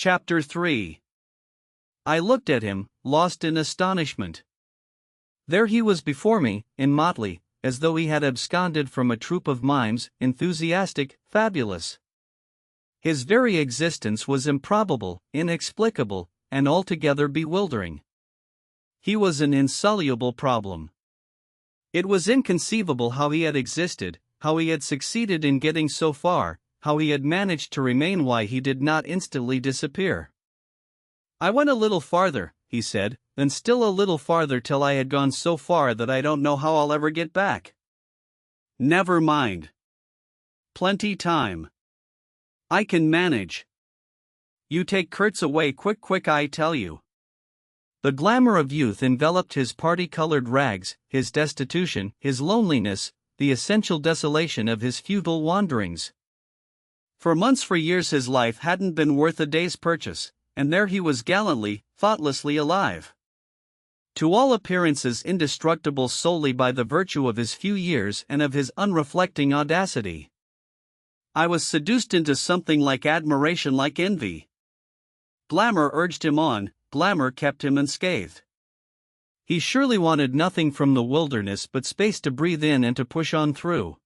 Chapter 3. I looked at him, lost in astonishment. There he was before me, in motley, as though he had absconded from a troupe of mimes, enthusiastic, fabulous. His very existence was improbable, inexplicable, and altogether bewildering. He was an insoluble problem. It was inconceivable how he had existed, how he had succeeded in getting so far, how he had managed to remain, why he did not instantly disappear. I went a little farther, he said, then still a little farther till I had gone so far that I don't know how I'll ever get back. Never mind. Plenty time. I can manage. You take Kurtz away quick I tell you. The glamour of youth enveloped his party-colored rags, his destitution, his loneliness, the essential desolation of his futile wanderings. For months, for years, his life hadn't been worth a day's purchase, and there he was gallantly, thoughtlessly alive. To all appearances indestructible solely by the virtue of his few years and of his unreflecting audacity. I was seduced into something like admiration, like envy. Glamour urged him on, glamour kept him unscathed. He surely wanted nothing from the wilderness but space to breathe in and to push on through.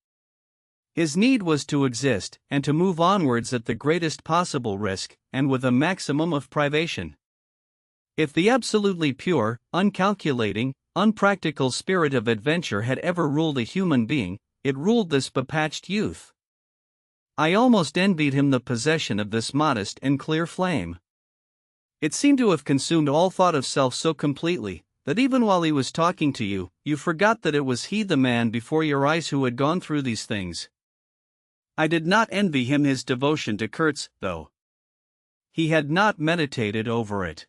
His need was to exist, and to move onwards at the greatest possible risk, and with a maximum of privation. If the absolutely pure, uncalculating, unpractical spirit of adventure had ever ruled a human being, it ruled this bepatched youth. I almost envied him the possession of this modest and clear flame. It seemed to have consumed all thought of self so completely, that even while he was talking to you, you forgot that it was he, the man before your eyes, who had gone through these things. I did not envy him his devotion to Kurtz, though. He had not meditated over it.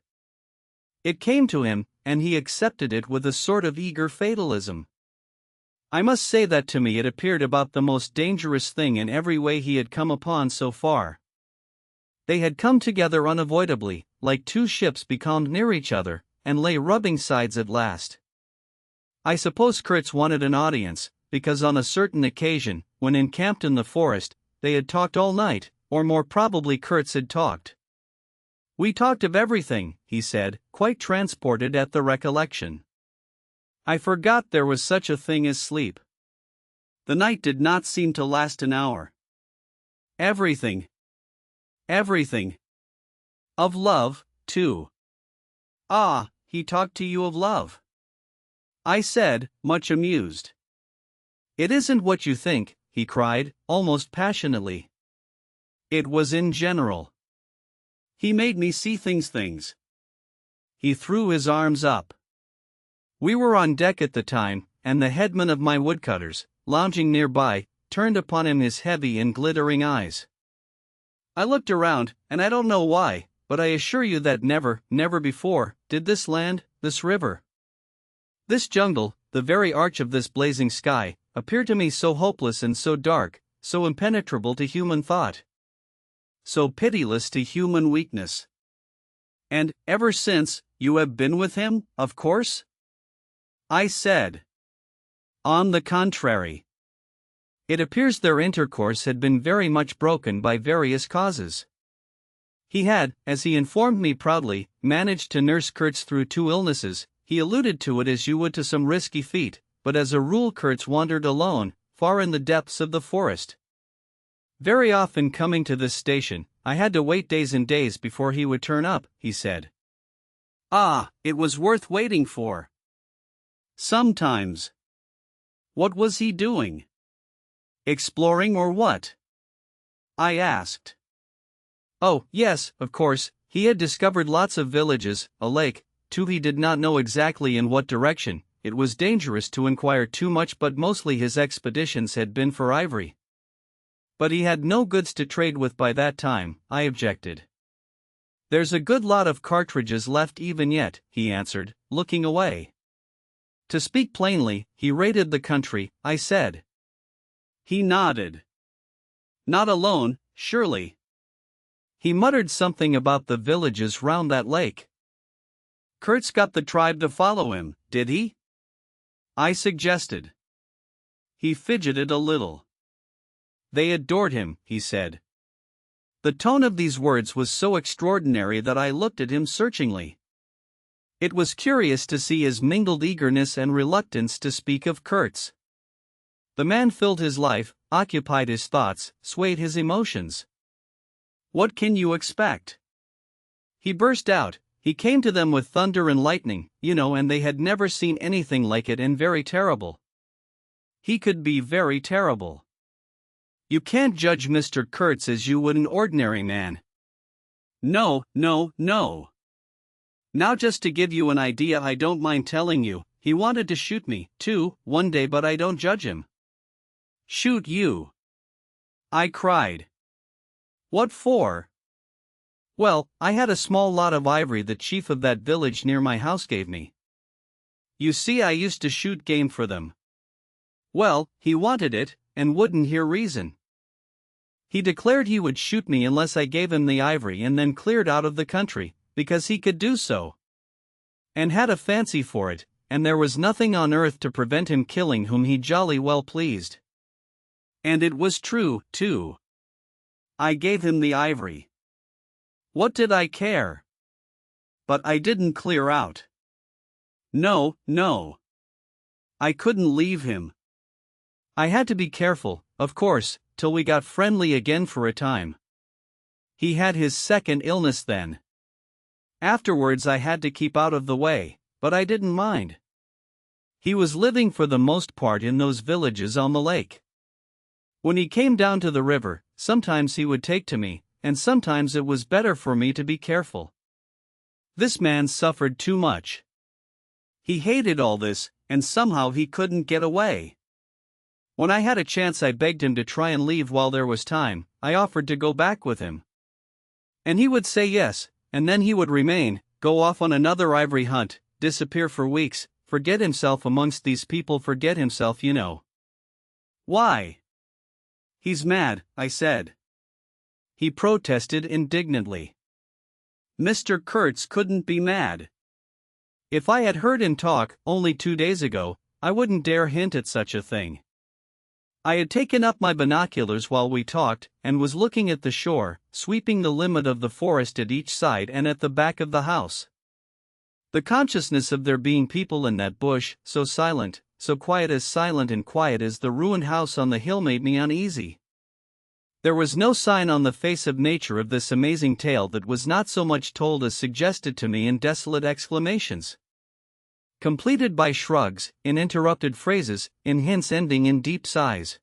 It came to him, and he accepted it with a sort of eager fatalism. I must say that to me it appeared about the most dangerous thing in every way he had come upon so far. They had come together unavoidably, like two ships becalmed near each other, and lay rubbing sides at last. I suppose Kurtz wanted an audience, because on a certain occasion, when encamped in the forest, they had talked all night, or more probably Kurtz had talked. We talked of everything, he said, quite transported at the recollection. I forgot there was such a thing as sleep. The night did not seem to last an hour. Everything. Everything. Of love, too. Ah, he talked to you of love? I said, much amused. It isn't what you think, he cried, almost passionately. It was in general. He made me see things. He threw his arms up. We were on deck at the time, and the headman of my woodcutters, lounging nearby, turned upon him his heavy and glittering eyes. I looked around, and I don't know why, but I assure you that never before, did this land, this river, this jungle, the very arch of this blazing sky, appear to me so hopeless and so dark, so impenetrable to human thought, so pitiless to human weakness. And, ever since, you have been with him, of course? I said. On the contrary. It appears their intercourse had been very much broken by various causes. He had, as he informed me proudly, managed to nurse Kurtz through 2 illnesses. He alluded to it as you would to some risky feat, but as a rule Kurtz wandered alone, far in the depths of the forest. Very often coming to this station, I had to wait days and days before he would turn up, he said. Ah, it was worth waiting for. Sometimes. What was he doing? Exploring or what? I asked. Oh, yes, of course, he had discovered lots of villages, a lake, too. He did not know exactly in what direction. It was dangerous to inquire too much, but mostly his expeditions had been for ivory. But he had no goods to trade with by that time, I objected. There's a good lot of cartridges left even yet, he answered, looking away. To speak plainly, he raided the country, I said. He nodded. Not alone, surely. He muttered something about the villages round that lake. Kurtz got the tribe to follow him, did he? I suggested. He fidgeted a little. They adored him, he said. The tone of these words was so extraordinary that I looked at him searchingly. It was curious to see his mingled eagerness and reluctance to speak of Kurtz. The man filled his life, occupied his thoughts, swayed his emotions. "What can you expect?" he burst out. He came to them with thunder and lightning, and they had never seen anything like it, and very terrible. He could be very terrible. You can't judge Mr. Kurtz as you would an ordinary man. No. Now, just to give you an idea, I don't mind telling you, he wanted to shoot me, too, one day, but I don't judge him. "Shoot you?" I cried. "What for?" "Well, I had a small lot of ivory the chief of that village near my house gave me. You see, I used to shoot game for them. Well, he wanted it, and wouldn't hear reason. He declared he would shoot me unless I gave him the ivory, and then cleared out of the country, because he could do so. And had a fancy for it, and there was nothing on earth to prevent him killing whom he jolly well pleased. And it was true, too. I gave him the ivory. What did I care? But I didn't clear out. No. I couldn't leave him. I had to be careful, of course, till we got friendly again for a time. He had his second illness then. Afterwards I had to keep out of the way, but I didn't mind. He was living for the most part in those villages on the lake. When he came down to the river, sometimes he would take to me, and sometimes it was better for me to be careful. This man suffered too much. He hated all this, and somehow he couldn't get away. When I had a chance, I begged him to try and leave while there was time. I offered to go back with him. And he would say yes, and then he would remain, go off on another ivory hunt, disappear for weeks, forget himself amongst these people, forget himself, Why? He's mad, I said. He protested indignantly. Mr. Kurtz couldn't be mad. If I had heard him talk only 2 days ago, I wouldn't dare hint at such a thing. I had taken up my binoculars while we talked, and was looking at the shore, sweeping the limit of the forest at each side and at the back of the house. The consciousness of there being people in that bush, so silent, so quiet and quiet as the ruined house on the hill, made me uneasy. There was no sign on the face of nature of this amazing tale that was not so much told as suggested to me in desolate exclamations, completed by shrugs, in interrupted phrases, in hints ending in deep sighs.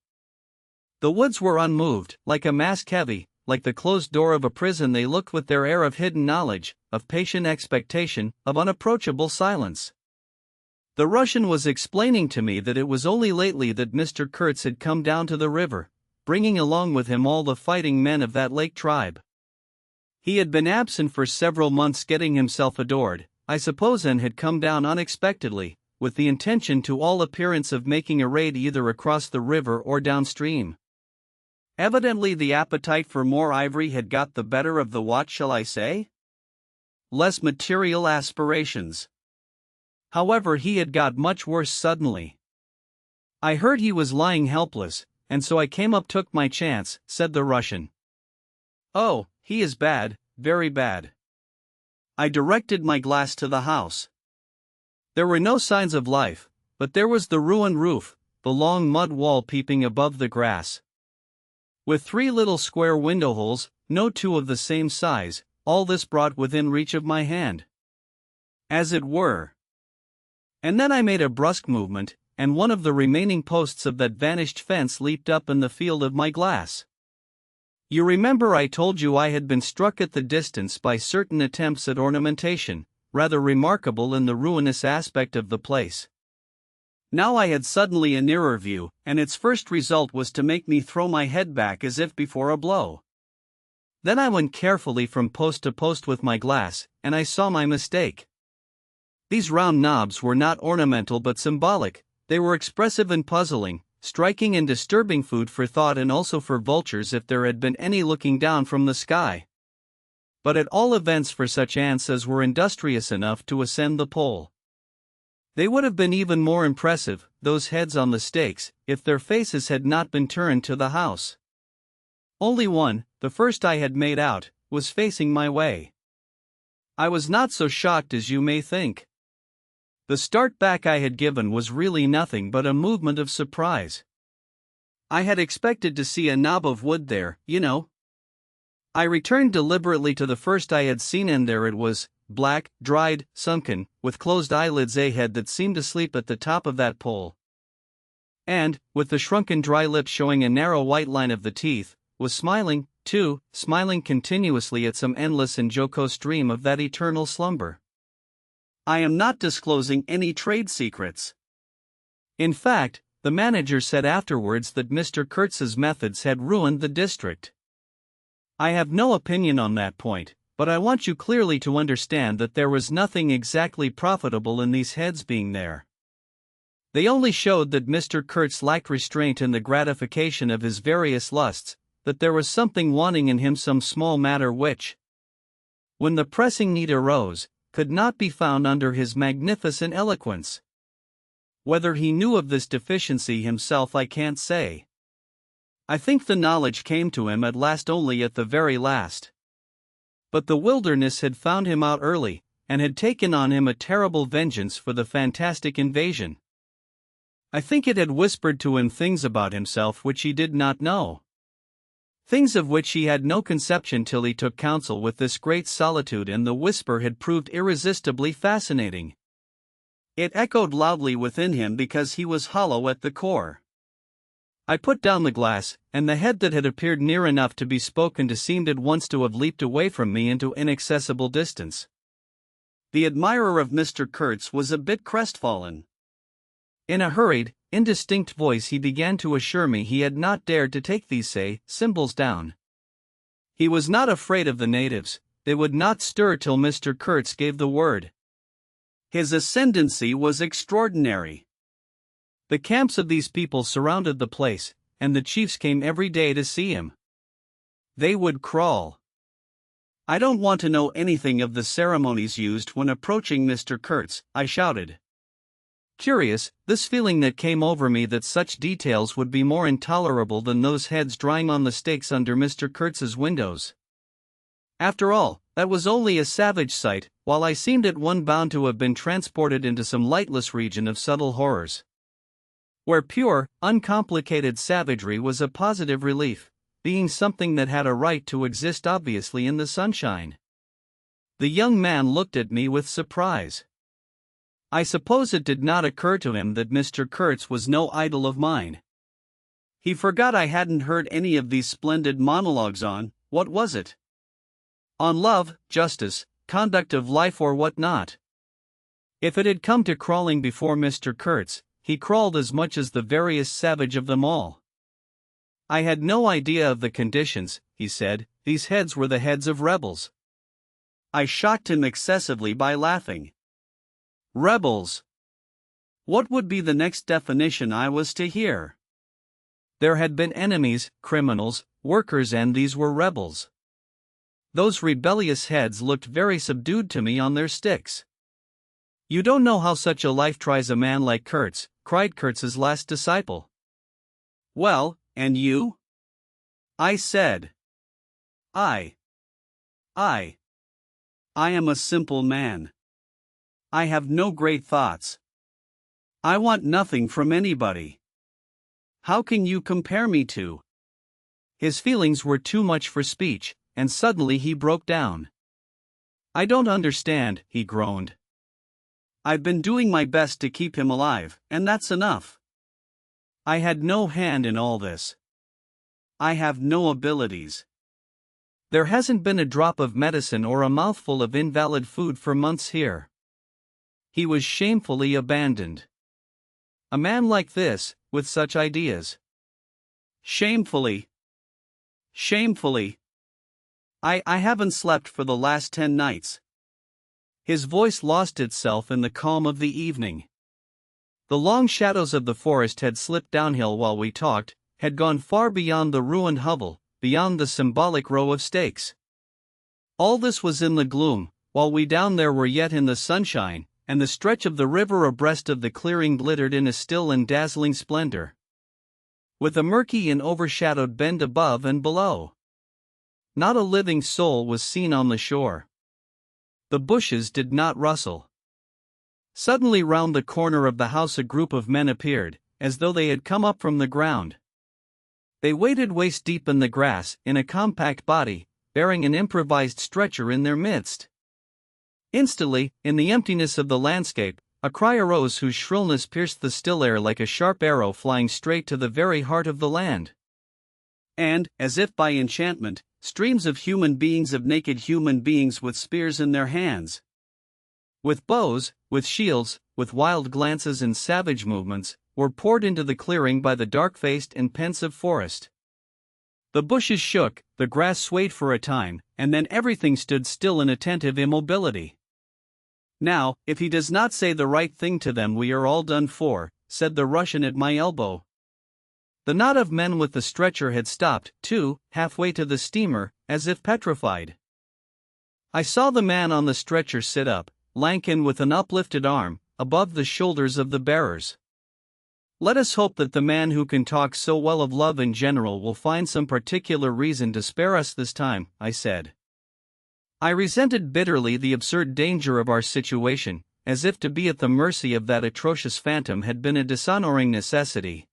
The woods were unmoved, like a mask heavy, like the closed door of a prison. They looked with their air of hidden knowledge, of patient expectation, of unapproachable silence. The Russian was explaining to me that it was only lately that Mr. Kurtz had come down to the river, bringing along with him all the fighting men of that lake tribe. He had been absent for several months getting himself adored, I suppose, and had come down unexpectedly, with the intention to all appearance of making a raid either across the river or downstream. Evidently the appetite for more ivory had got the better of the what shall I say? Less material aspirations. However, he had got much worse suddenly. I heard he was lying helpless, and so I came up, took my chance, said the Russian. Oh, he is bad, very bad. I directed my glass to the house. There were no signs of life, but there was the ruined roof, the long mud wall peeping above the grass, with 3 little square window holes, no 2 of the same size, all this brought within reach of my hand, as it were. And then I made a brusque movement, and one of the remaining posts of that vanished fence leaped up in the field of my glass. You remember I told you I had been struck at the distance by certain attempts at ornamentation, rather remarkable in the ruinous aspect of the place. Now I had suddenly a nearer view, and its first result was to make me throw my head back as if before a blow. Then I went carefully from post to post with my glass, and I saw my mistake. These round knobs were not ornamental but symbolic. They were expressive and puzzling, striking and disturbing, food for thought and also for vultures if there had been any looking down from the sky. But at all events for such ants as were industrious enough to ascend the pole. They would have been even more impressive, those heads on the stakes, if their faces had not been turned to the house. Only one, the first I had made out, was facing my way. I was not so shocked as you may think. The start back I had given was really nothing but a movement of surprise. I had expected to see a knob of wood there, you know. I returned deliberately to the first I had seen, and there it was, black, dried, sunken, with closed eyelids, a head that seemed asleep at the top of that pole. And, with the shrunken dry lips showing a narrow white line of the teeth, was smiling, too, smiling continuously at some endless and jocose dream of that eternal slumber. I am not disclosing any trade secrets. In fact, the manager said afterwards that Mr. Kurtz's methods had ruined the district. I have no opinion on that point, but I want you clearly to understand that there was nothing exactly profitable in these heads being there. They only showed that Mr. Kurtz lacked restraint in the gratification of his various lusts, that there was something wanting in him, some small matter which, when the pressing need arose, could not be found under his magnificent eloquence. Whether he knew of this deficiency himself I can't say. I think the knowledge came to him at last, only at the very last. But the wilderness had found him out early, and had taken on him a terrible vengeance for the fantastic invasion. I think it had whispered to him things about himself which he did not know. Things of which he had no conception till he took counsel with this great solitude, and the whisper had proved irresistibly fascinating. It echoed loudly within him because he was hollow at the core. I put down the glass, and the head that had appeared near enough to be spoken to seemed at once to have leaped away from me into inaccessible distance. The admirer of Mr. Kurtz was a bit crestfallen. In a hurried, indistinct voice he began to assure me he had not dared to take these symbols down. He was not afraid of the natives, they would not stir till Mr. Kurtz gave the word. His ascendancy was extraordinary. The camps of these people surrounded the place, and the chiefs came every day to see him. They would crawl. I don't want to know anything of the ceremonies used when approaching Mr. Kurtz, I shouted. Curious, this feeling that came over me that such details would be more intolerable than those heads drying on the stakes under Mr. Kurtz's windows. After all, that was only a savage sight, while I seemed at one bound to have been transported into some lightless region of subtle horrors, where pure, uncomplicated savagery was a positive relief, being something that had a right to exist obviously in the sunshine. The young man looked at me with surprise. I suppose it did not occur to him that Mr. Kurtz was no idol of mine. He forgot I hadn't heard any of these splendid monologues on, what was it? On love, justice, conduct of life, or what not. If it had come to crawling before Mr. Kurtz, he crawled as much as the veriest savage of them all. I had no idea of the conditions, he said, these heads were the heads of rebels. I shocked him excessively by laughing. Rebels! What would be the next definition I was to hear? There had been enemies, criminals, workers, and these were rebels. Those rebellious heads looked very subdued to me on their sticks. You don't know how such a life tries a man like Kurtz, cried Kurtz's last disciple. Well, and you? I said. I am a simple man. I have no great thoughts. I want nothing from anybody. How can you compare me to? His feelings were too much for speech, and suddenly he broke down. I don't understand, he groaned. I've been doing my best to keep him alive, and that's enough. I had no hand in all this. I have no abilities. There hasn't been a drop of medicine or a mouthful of invalid food for months here. He was shamefully abandoned. A man like this, with such ideas. Shamefully. Shamefully. I haven't slept for the last 10 nights. His voice lost itself in the calm of the evening. The long shadows of the forest had slipped downhill while we talked, had gone far beyond the ruined hovel, beyond the symbolic row of stakes. All this was in the gloom, while we down there were yet in the sunshine, and the stretch of the river abreast of the clearing glittered in a still and dazzling splendor. with a murky and overshadowed bend above and below. Not a living soul was seen on the shore. The bushes did not rustle. Suddenly round the corner of the house a group of men appeared, as though they had come up from the ground. They waded waist-deep in the grass, in a compact body, bearing an improvised stretcher in their midst. Instantly, in the emptiness of the landscape, a cry arose whose shrillness pierced the still air like a sharp arrow flying straight to the very heart of the land. And, as if by enchantment, streams of naked human beings with spears in their hands, with bows, with shields, with wild glances and savage movements, were poured into the clearing by the dark-faced and pensive forest. The bushes shook, the grass swayed for a time, and then everything stood still in attentive immobility. "Now, if he does not say the right thing to them, we are all done for," said the Russian at my elbow. The knot of men with the stretcher had stopped, too, halfway to the steamer, as if petrified. I saw the man on the stretcher sit up, lank and with an uplifted arm, above the shoulders of the bearers. Let us hope that the man who can talk so well of love in general will find some particular reason to spare us this time, I said. I resented bitterly the absurd danger of our situation, as if to be at the mercy of that atrocious phantom had been a dishonoring necessity.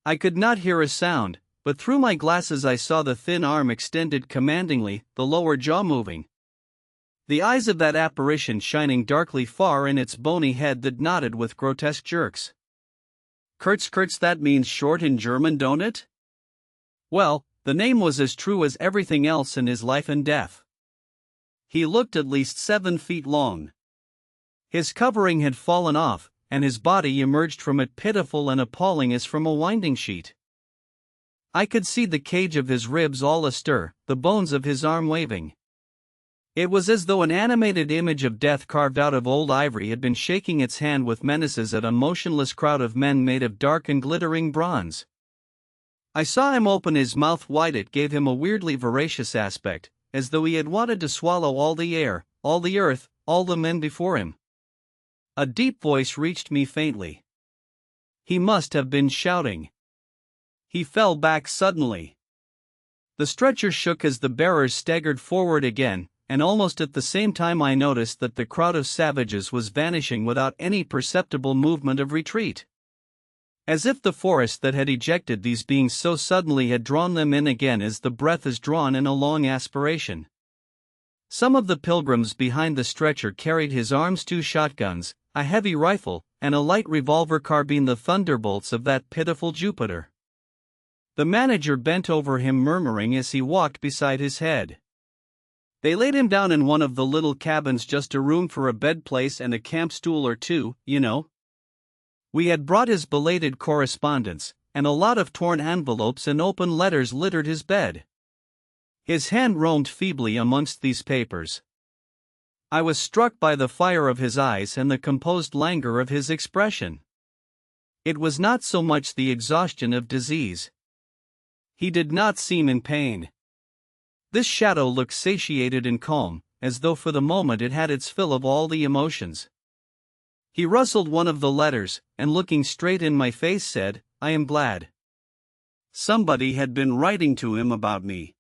I could not hear a sound, but through my glasses I saw the thin arm extended commandingly, the lower jaw moving. The eyes of that apparition shining darkly far in its bony head that nodded with grotesque jerks. Kurtz, that means short in German, don't it? Well, the name was as true as everything else in his life and death. He looked at least 7 feet long. His covering had fallen off, and his body emerged from it pitiful and appalling as from a winding sheet. I could see the cage of his ribs all astir, the bones of his arm waving. It was as though an animated image of death carved out of old ivory had been shaking its hand with menaces at a motionless crowd of men made of dark and glittering bronze. I saw him open his mouth wide. It gave him a weirdly voracious aspect, as though he had wanted to swallow all the air, all the earth, all the men before him. A deep voice reached me faintly. He must have been shouting. He fell back suddenly. The stretcher shook as the bearers staggered forward again, and almost at the same time I noticed that the crowd of savages was vanishing without any perceptible movement of retreat. As if the forest that had ejected these beings so suddenly had drawn them in again as the breath is drawn in a long aspiration. Some of the pilgrims behind the stretcher carried his arms 2 shotguns, a heavy rifle, and a light revolver carbine, the thunderbolts of that pitiful Jupiter. The manager bent over him murmuring as he walked beside his head. They laid him down in one of the little cabins, just a room for a bed place and a camp stool or two, you know. We had brought his belated correspondence, and a lot of torn envelopes and open letters littered his bed. His hand roamed feebly amongst these papers. I was struck by the fire of his eyes and the composed languor of his expression. It was not so much the exhaustion of disease. He did not seem in pain. This shadow looked satiated and calm, as though for the moment it had its fill of all the emotions. He rustled one of the letters, and looking straight in my face said, "I am glad. Somebody had been writing to him about me."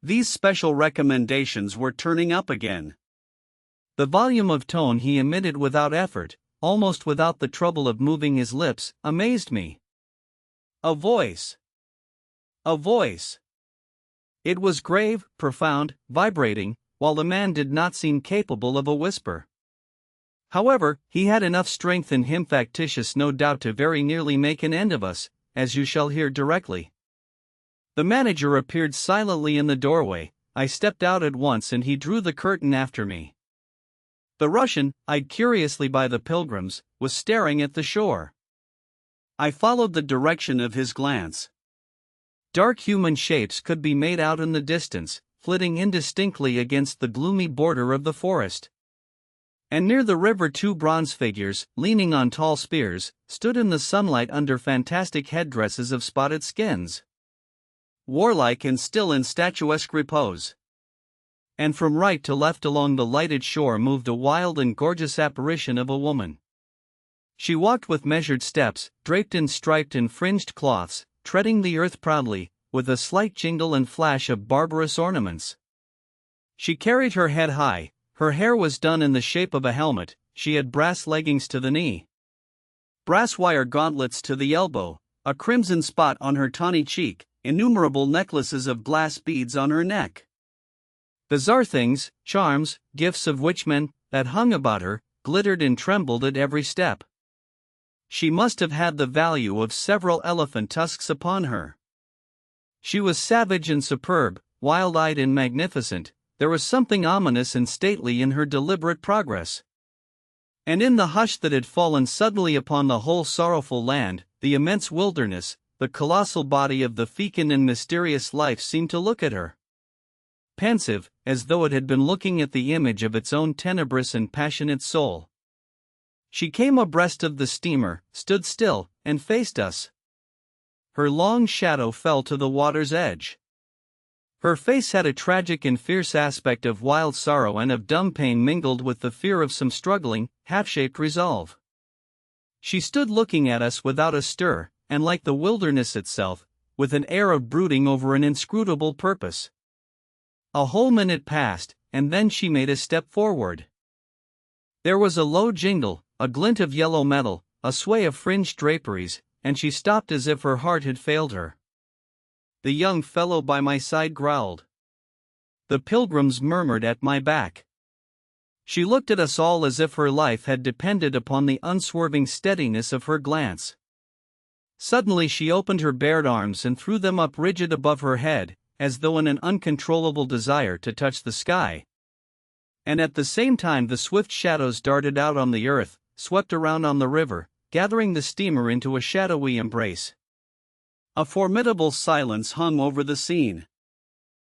These special recommendations were turning up again. The volume of tone he emitted without effort, almost without the trouble of moving his lips, amazed me. A voice. A voice. It was grave, profound, vibrating, while the man did not seem capable of a whisper. However, he had enough strength in him, factitious no doubt, to very nearly make an end of us, as you shall hear directly. The manager appeared silently in the doorway. I stepped out at once and he drew the curtain after me. The Russian, eyed curiously by the pilgrims, was staring at the shore. I followed the direction of his glance. Dark human shapes could be made out in the distance, flitting indistinctly against the gloomy border of the forest. And near the river 2 bronze figures, leaning on tall spears, stood in the sunlight under fantastic headdresses of spotted skins. Warlike and still in statuesque repose. And from right to left along the lighted shore moved a wild and gorgeous apparition of a woman. She walked with measured steps, draped in striped and fringed cloths, treading the earth proudly, with a slight jingle and flash of barbarous ornaments. She carried her head high, her hair was done in the shape of a helmet, she had brass leggings to the knee, brass wire gauntlets to the elbow, a crimson spot on her tawny cheek, innumerable necklaces of glass beads on her neck. Bizarre things, charms, gifts of witchmen, that hung about her, glittered and trembled at every step. She must have had the value of several elephant tusks upon her. She was savage and superb, wild-eyed and magnificent. There was something ominous and stately in her deliberate progress. And in the hush that had fallen suddenly upon the whole sorrowful land, the immense wilderness, the colossal body of the fecund and mysterious life seemed to look at her. Pensive, as though it had been looking at the image of its own tenebrous and passionate soul. She came abreast of the steamer, stood still, and faced us. Her long shadow fell to the water's edge. Her face had a tragic and fierce aspect of wild sorrow and of dumb pain mingled with the fear of some struggling, half-shaped resolve. She stood looking at us without a stir, and like the wilderness itself, with an air of brooding over an inscrutable purpose. A whole minute passed, and then she made a step forward. There was a low jingle, a glint of yellow metal, a sway of fringed draperies, and she stopped as if her heart had failed her. The young fellow by my side growled. The pilgrims murmured at my back. She looked at us all as if her life had depended upon the unswerving steadiness of her glance. Suddenly she opened her bared arms and threw them up rigid above her head, as though in an uncontrollable desire to touch the sky. And at the same time the swift shadows darted out on the earth, swept around on the river, gathering the steamer into a shadowy embrace. A formidable silence hung over the scene.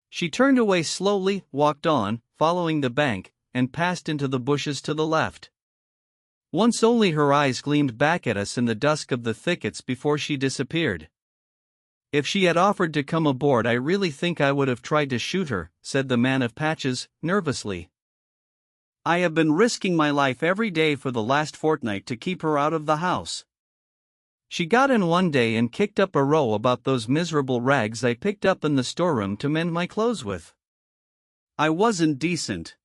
She turned away slowly, walked on, following the bank, and passed into the bushes to the left. Once only her eyes gleamed back at us in the dusk of the thickets before she disappeared. If she had offered to come aboard, I really think I would have tried to shoot her, said the man of patches, nervously. I have been risking my life every day for the last fortnight to keep her out of the house. She got in one day and kicked up a row about those miserable rags I picked up in the storeroom to mend my clothes with. I wasn't decent.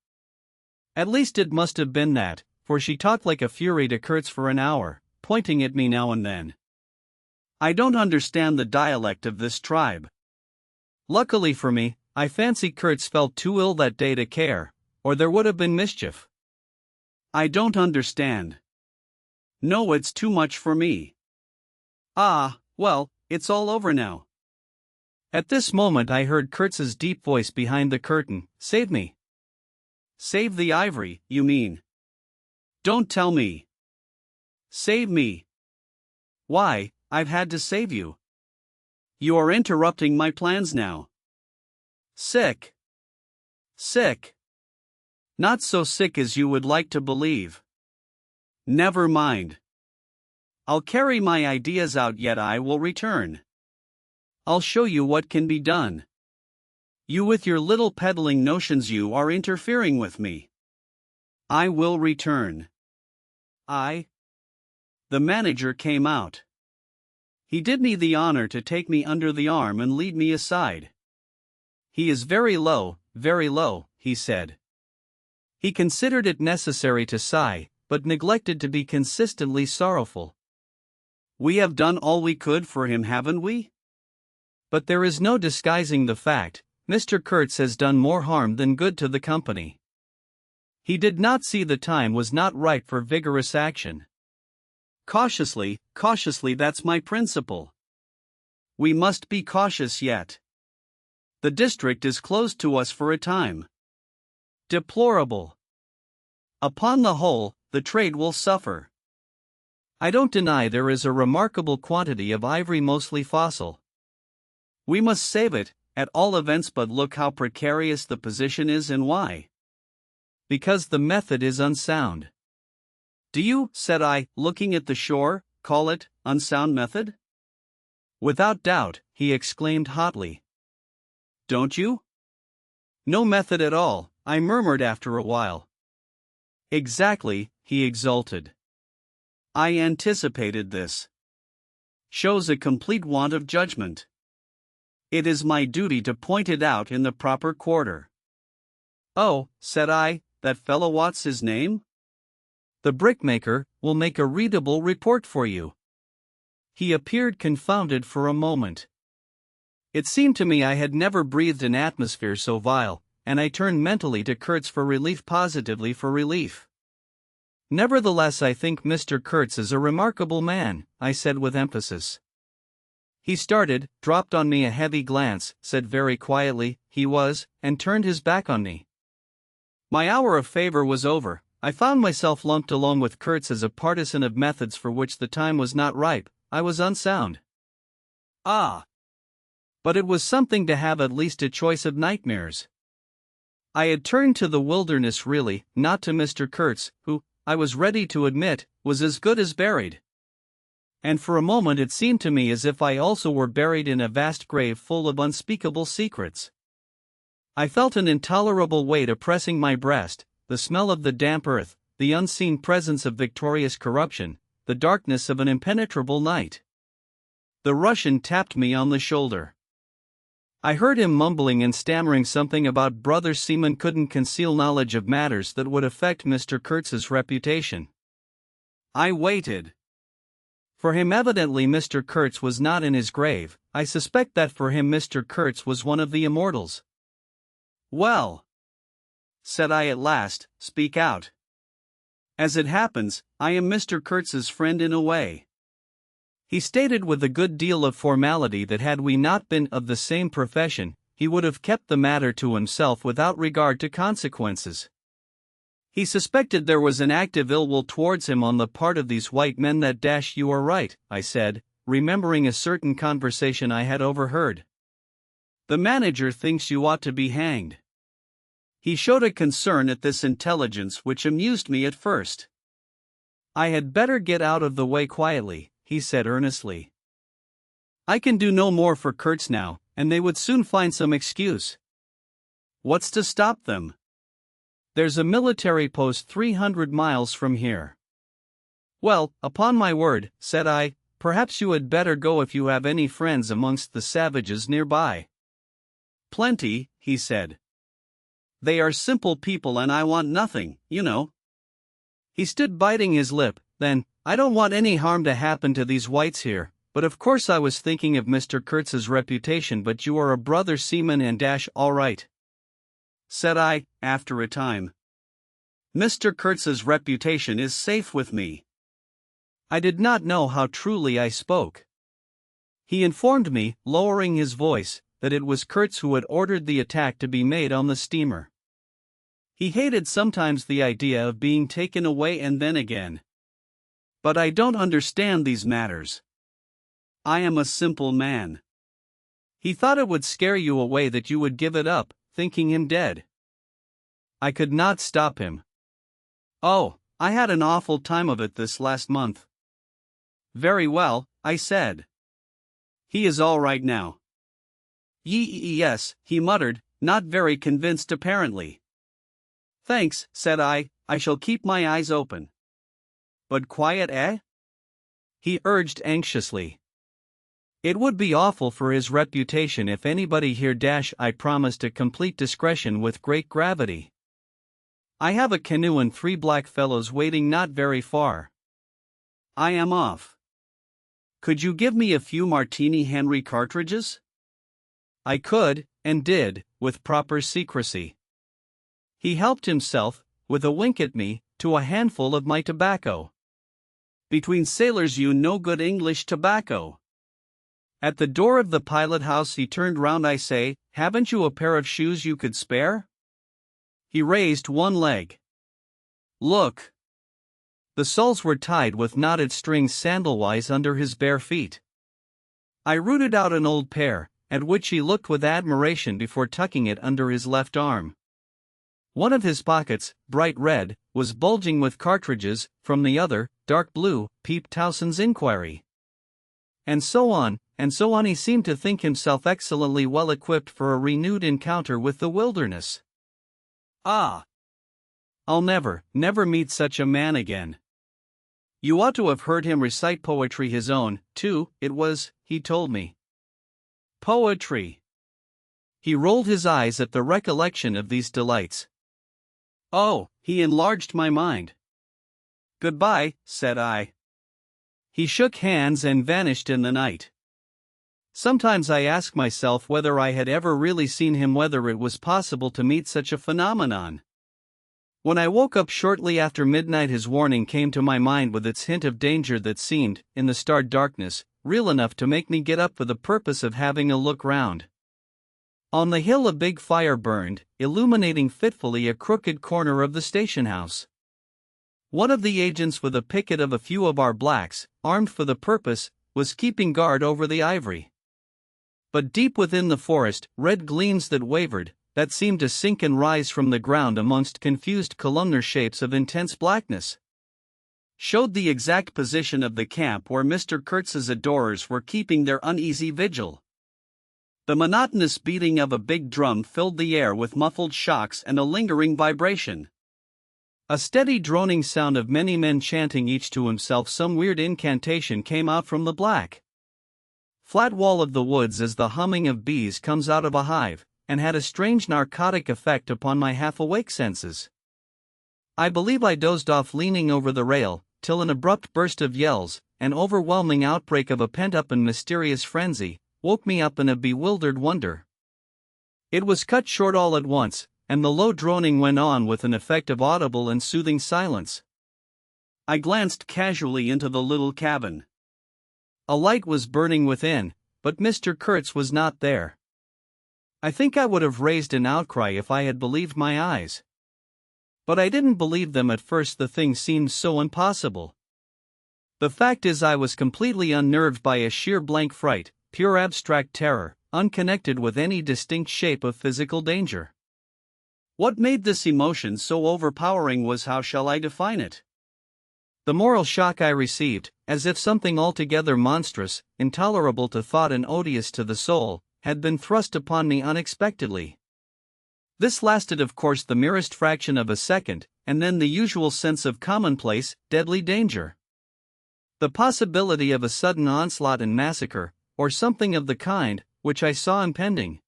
At least it must have been that, for she talked like a fury to Kurtz for an hour, pointing at me now and then. I don't understand the dialect of this tribe. Luckily for me, I fancy Kurtz felt too ill that day to care, or there would have been mischief. I don't understand. No, it's too much for me. Ah, well, it's all over now. At this moment I heard Kurtz's deep voice behind the curtain, "Save me." Save the ivory, you mean? Don't tell me. Save me. Why, I've had to save you. You are interrupting my plans now. Sick. Sick. Not so sick as you would like to believe. Never mind. I'll carry my ideas out, yet I will return. I'll show you what can be done. You with your little peddling notions, you are interfering with me. I will return. The manager came out. He did me the honor to take me under the arm and lead me aside. He is very low, he said. He considered it necessary to sigh, but neglected to be consistently sorrowful. We have done all we could for him, haven't we? But there is no disguising the fact, Mr. Kurtz has done more harm than good to the company. He did not see the time was not ripe for vigorous action. Cautiously, that's my principle. We must be cautious yet. The district is closed to us for a time. Deplorable. Upon the whole, the trade will suffer. I don't deny there is a remarkable quantity of ivory, mostly fossil. We must save it, at all events, but look how precarious the position is and why. Because the method is unsound. Do you, said I, looking at the shore, call it unsound method? Without doubt, he exclaimed hotly. Don't you? No method at all, I murmured after a while. Exactly, he exulted. I anticipated this. Shows a complete want of judgment. It is my duty to point it out in the proper quarter. Oh, said I, that fellow what's his name? The brickmaker will make a readable report for you. He appeared confounded for a moment. It seemed to me I had never breathed an atmosphere so vile, and I turned mentally to Kurtz for relief, positively for relief. Nevertheless, I think Mr. Kurtz is a remarkable man, I said with emphasis. He started, dropped on me a heavy glance, said very quietly, he was, and turned his back on me. My hour of favor was over. I found myself lumped along with Kurtz as a partisan of methods for which the time was not ripe. I was unsound. Ah! But it was something to have at least a choice of nightmares. I had turned to the wilderness really, not to Mr. Kurtz, who, I was ready to admit, was as good as buried. And for a moment it seemed to me as if I also were buried in a vast grave full of unspeakable secrets. I felt an intolerable weight oppressing my breast, the smell of the damp earth, the unseen presence of victorious corruption, the darkness of an impenetrable night. The Russian tapped me on the shoulder. I heard him mumbling and stammering something about Brother Seaman couldn't conceal knowledge of matters that would affect Mr. Kurtz's reputation. I waited. For him evidently Mr. Kurtz was not in his grave. I suspect that for him Mr. Kurtz was one of the immortals. Well, said I at last, speak out. As it happens, I am Mr. Kurtz's friend in a way. He stated with a good deal of formality that had we not been of the same profession, he would have kept the matter to himself without regard to consequences. He suspected there was an active ill will towards him on the part of these white men. That you are right, I said, remembering a certain conversation I had overheard. The manager thinks you ought to be hanged. He showed a concern at this intelligence which amused me at first. I had better get out of the way quietly, he said earnestly. I can do no more for Kurtz now, and they would soon find some excuse. What's to stop them? There's a military post 300 miles from here. Well, upon my word, said I, perhaps you had better go if you have any friends amongst the savages nearby. Plenty, he said. They are simple people and I want nothing, you know. He stood biting his lip, then, I don't want any harm to happen to these whites here, but of course I was thinking of Mr. Kurtz's reputation. But you are a brother seaman and all right, said I, after a time. Mr. Kurtz's reputation is safe with me. I did not know how truly I spoke. He informed me, lowering his voice, that it was Kurtz who had ordered the attack to be made on the steamer. He hated sometimes the idea of being taken away and then again. But I don't understand these matters. I am a simple man. He thought it would scare you away that you would give it up, thinking him dead. I could not stop him. Oh, I had an awful time of it this last month. Very well, I said. He is all right now. Yes, he muttered, not very convinced apparently. Thanks, said I shall keep my eyes open. But quiet, eh? He urged anxiously. It would be awful for his reputation if anybody here. I promised a complete discretion with great gravity. I have a canoe and 3 black fellows waiting not very far. I am off. Could you give me a few Martini Henry cartridges? I could, and did, with proper secrecy. He helped himself, with a wink at me, to a handful of my tobacco. Between sailors you no good English tobacco. At the door of the pilot house he turned round. I say, haven't you a pair of shoes you could spare? He raised one leg. Look. The soles were tied with knotted strings sandalwise under his bare feet. I rooted out an old pair, at which he looked with admiration before tucking it under his left arm. One of his pockets, bright red, was bulging with cartridges, from the other, dark blue, peeped Towson's inquiry. And so on. He seemed to think himself excellently well equipped for a renewed encounter with the wilderness. Ah! I'll never meet such a man again. You ought to have heard him recite poetry his own, too. It was, he told me. Poetry. He rolled his eyes at the recollection of these delights. Oh, he enlarged my mind. Goodbye, said I. He shook hands and vanished in the night. Sometimes I ask myself whether I had ever really seen him, whether it was possible to meet such a phenomenon. When I woke up shortly after midnight, his warning came to my mind with its hint of danger that seemed, in the starred darkness, real enough to make me get up for the purpose of having a look round. On the hill a big fire burned, illuminating fitfully a crooked corner of the station house. One of the agents, with a picket of a few of our blacks, armed for the purpose, was keeping guard over the ivory. But deep within the forest, red gleams that wavered, that seemed to sink and rise from the ground amongst confused columnar shapes of intense blackness, showed the exact position of the camp where Mr. Kurtz's adorers were keeping their uneasy vigil. The monotonous beating of a big drum filled the air with muffled shocks and a lingering vibration. A steady droning sound of many men chanting each to himself some weird incantation came out from the black flat wall of the woods as the humming of bees comes out of a hive, and had a strange narcotic effect upon my half-awake senses. I believe I dozed off leaning over the rail, till an abrupt burst of yells, an overwhelming outbreak of a pent-up and mysterious frenzy, woke me up in a bewildered wonder. It was cut short all at once, and the low droning went on with an effect of audible and soothing silence. I glanced casually into the little cabin. A light was burning within, but Mr. Kurtz was not there. I think I would have raised an outcry if I had believed my eyes. But I didn't believe them at first. The thing seemed so impossible. The fact is, I was completely unnerved by a sheer blank fright, pure abstract terror, unconnected with any distinct shape of physical danger. What made this emotion so overpowering was, how shall I define it? The moral shock I received, as if something altogether monstrous, intolerable to thought and odious to the soul, had been thrust upon me unexpectedly. This lasted, of course, the merest fraction of a second, and then the usual sense of commonplace, deadly danger. The possibility of a sudden onslaught and massacre, or something of the kind, which I saw impending,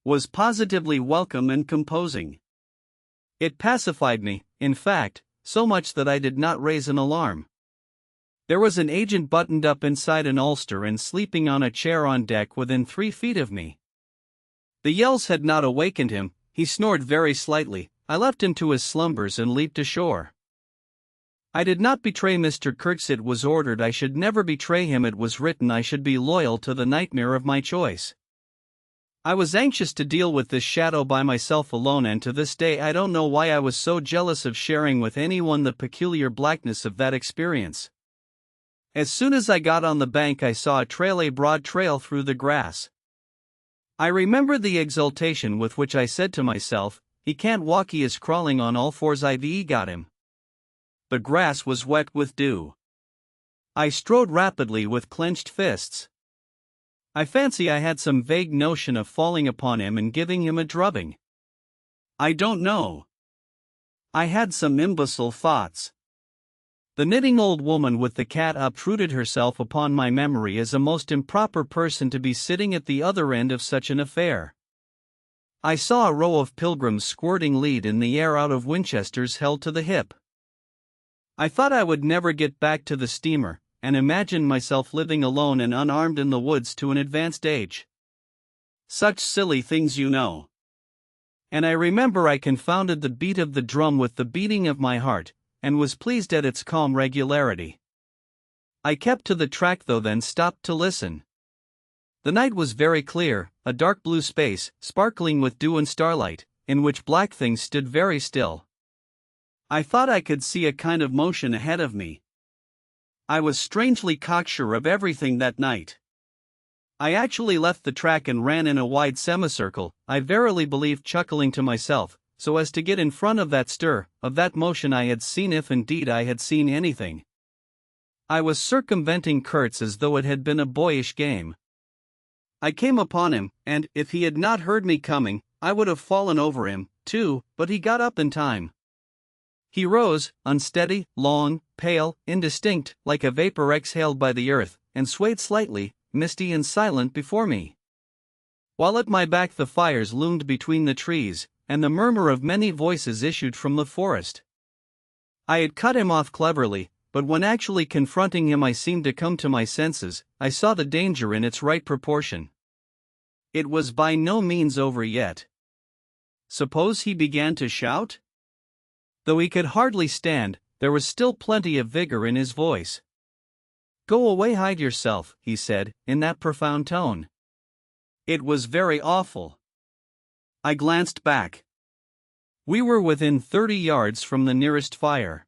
was positively welcome and composing. It pacified me, in fact, so much that I did not raise an alarm. There was an agent buttoned up inside an ulster and sleeping on a chair on deck within 3 feet of me. The yells had not awakened him. He snored very slightly. I left him to his slumbers and leaped ashore. I did not betray Mr. Kurtz. It was ordered I should never betray him. It was written I should be loyal to the nightmare of my choice. I was anxious to deal with this shadow by myself alone, and to this day I don't know why I was so jealous of sharing with anyone the peculiar blackness of that experience. As soon as I got on the bank, I saw a broad trail through the grass. I remember the exultation with which I said to myself, "He can't walk, he is crawling on all fours. I've got him." The grass was wet with dew. I strode rapidly with clenched fists. I fancy I had some vague notion of falling upon him and giving him a drubbing. I don't know. I had some imbecile thoughts. The knitting old woman with the cat obtruded herself upon my memory as a most improper person to be sitting at the other end of such an affair. I saw a row of pilgrims squirting lead in the air out of Winchesters held to the hip. I thought I would never get back to the steamer, and imagined myself living alone and unarmed in the woods to an advanced age. Such silly things, you know. And I remember I confounded the beat of the drum with the beating of my heart, and was pleased at its calm regularity. I kept to the track though, then stopped to listen. The night was very clear, a dark blue space, sparkling with dew and starlight, in which black things stood very still. I thought I could see a kind of motion ahead of me. I was strangely cocksure of everything that night. I actually left the track and ran in a wide semicircle, I verily believe chuckling to myself, so as to get in front of that stir, of that motion I had seen, if indeed I had seen anything. I was circumventing Kurtz as though it had been a boyish game. I came upon him, and, if he had not heard me coming, I would have fallen over him, too, but he got up in time. He rose, unsteady, long, pale, indistinct, like a vapor exhaled by the earth, and swayed slightly, misty and silent before me. While at my back the fires loomed between the trees, and the murmur of many voices issued from the forest. I had cut him off cleverly, but when actually confronting him I seemed to come to my senses. I saw the danger in its right proportion. It was by no means over yet. Suppose he began to shout? Though he could hardly stand, there was still plenty of vigor in his voice. "Go away, hide yourself," he said, in that profound tone. It was very awful. I glanced back. We were within 30 yards from the nearest fire.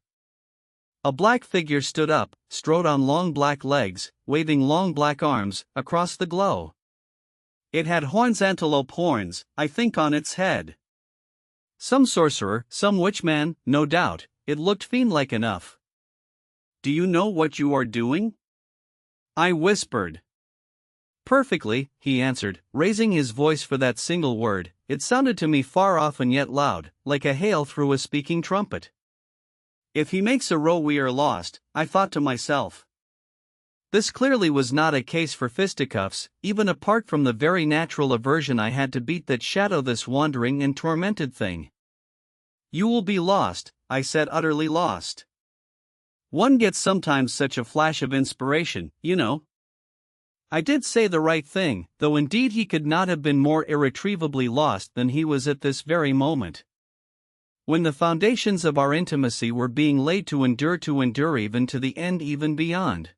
A black figure stood up, strode on long black legs, waving long black arms, across the glow. It had antelope horns, I think, on its head. Some sorcerer, some witchman, no doubt. It looked fiend-like enough. "Do you know what you are doing?" I whispered. "Perfectly," he answered, raising his voice for that single word. It sounded to me far off and yet loud, like a hail through a speaking trumpet. "If he makes a row we are lost," I thought to myself. This clearly was not a case for fisticuffs, even apart from the very natural aversion I had to beat that shadow this wandering and tormented thing. "You will be lost," I said, "utterly lost. One gets sometimes such a flash of inspiration, you know." I did say the right thing, though indeed he could not have been more irretrievably lost than he was at this very moment. When the foundations of our intimacy were being laid to endure even to the end, even beyond.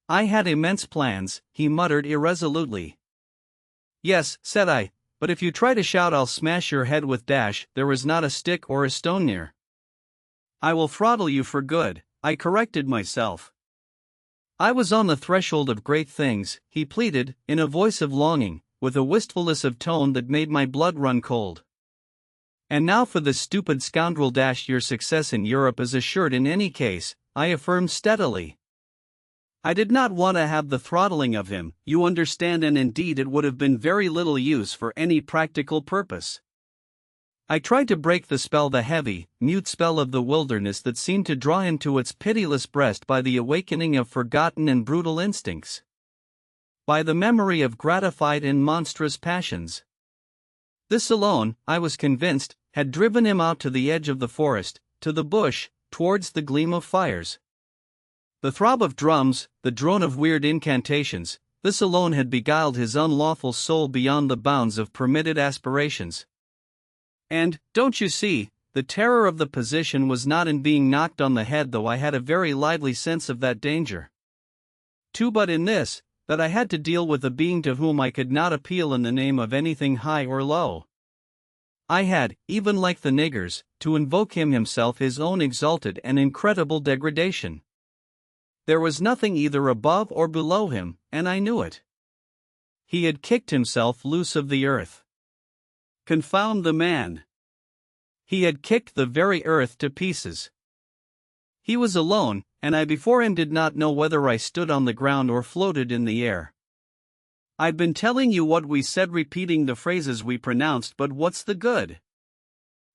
"I had immense plans," he muttered irresolutely. "Yes," said I, "but if you try to shout I'll smash your head with dash. There is not a stick or a stone near." "I will throttle you for good," I corrected myself. "I was on the threshold of great things," he pleaded, in a voice of longing, with a wistfulness of tone that made my blood run cold. "And now for this stupid scoundrel dash. Your success in Europe is assured in any case," I affirmed steadily. I did not want to have the throttling of him, you understand, and indeed it would have been very little use for any practical purpose. I tried to break the spell, the heavy, mute spell of the wilderness that seemed to draw him to its pitiless breast by the awakening of forgotten and brutal instincts. By the memory of gratified and monstrous passions. This alone, I was convinced, had driven him out to the edge of the forest, to the bush, towards the gleam of fires. The throb of drums, the drone of weird incantations, this alone had beguiled his unlawful soul beyond the bounds of permitted aspirations. And, don't you see, the terror of the position was not in being knocked on the head, though I had a very lively sense of that danger, too, but in this, that I had to deal with a being to whom I could not appeal in the name of anything high or low. I had, even like the niggers, to invoke him himself, his own exalted and incredible degradation. There was nothing either above or below him, and I knew it. He had kicked himself loose of the earth. Confound the man! He had kicked the very earth to pieces. He was alone, and I before him did not know whether I stood on the ground or floated in the air. I've been telling you what we said, repeating the phrases we pronounced, but what's the good?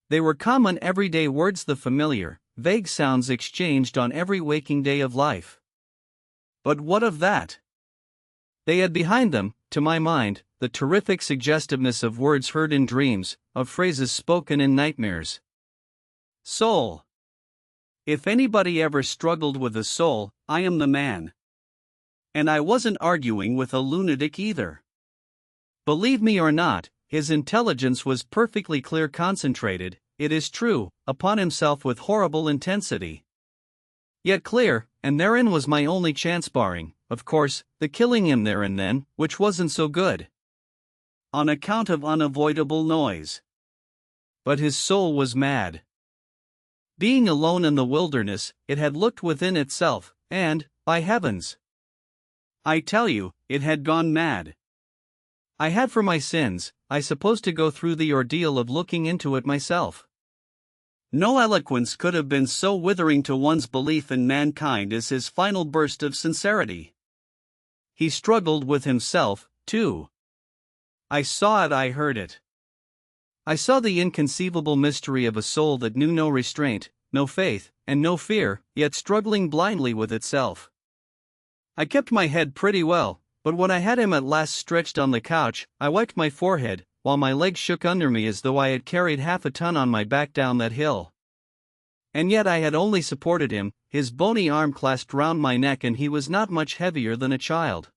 They were common everyday words, the familiar, vague sounds exchanged on every waking day of life. But what of that? They had behind them, to my mind, the terrific suggestiveness of words heard in dreams, of phrases spoken in nightmares. Soul. If anybody ever struggled with a soul, I am the man. And I wasn't arguing with a lunatic either. Believe me or not, his intelligence was perfectly clear, concentrated, it is true, upon himself with horrible intensity. Yet clear, and therein was my only chance, barring, of course, the killing him there and then, which wasn't so good, on account of unavoidable noise. But his soul was mad. Being alone in the wilderness, it had looked within itself, and, by heavens, I tell you, it had gone mad. I had for my sins, I suppose, to go through the ordeal of looking into it myself. No eloquence could have been so withering to one's belief in mankind as his final burst of sincerity. He struggled with himself, too. I saw it, I heard it. I saw the inconceivable mystery of a soul that knew no restraint, no faith, and no fear, yet struggling blindly with itself. I kept my head pretty well, but when I had him at last stretched on the couch, I wiped my forehead, while my legs shook under me as though I had carried half a ton on my back down that hill. And yet I had only supported him, his bony arm clasped round my neck, and he was not much heavier than a child.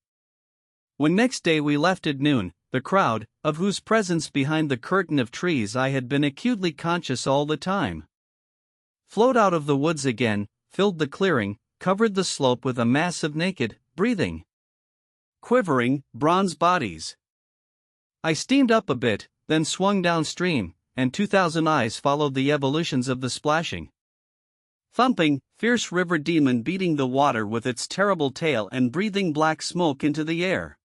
When next day we left at noon, the crowd, of whose presence behind the curtain of trees I had been acutely conscious all the time, flowed out of the woods again, filled the clearing, covered the slope with a mass of naked, breathing, quivering, bronze bodies. I steamed up a bit, then swung downstream, and 2,000 eyes followed the evolutions of the splashing, thumping, fierce river demon beating the water with its terrible tail and breathing black smoke into the air.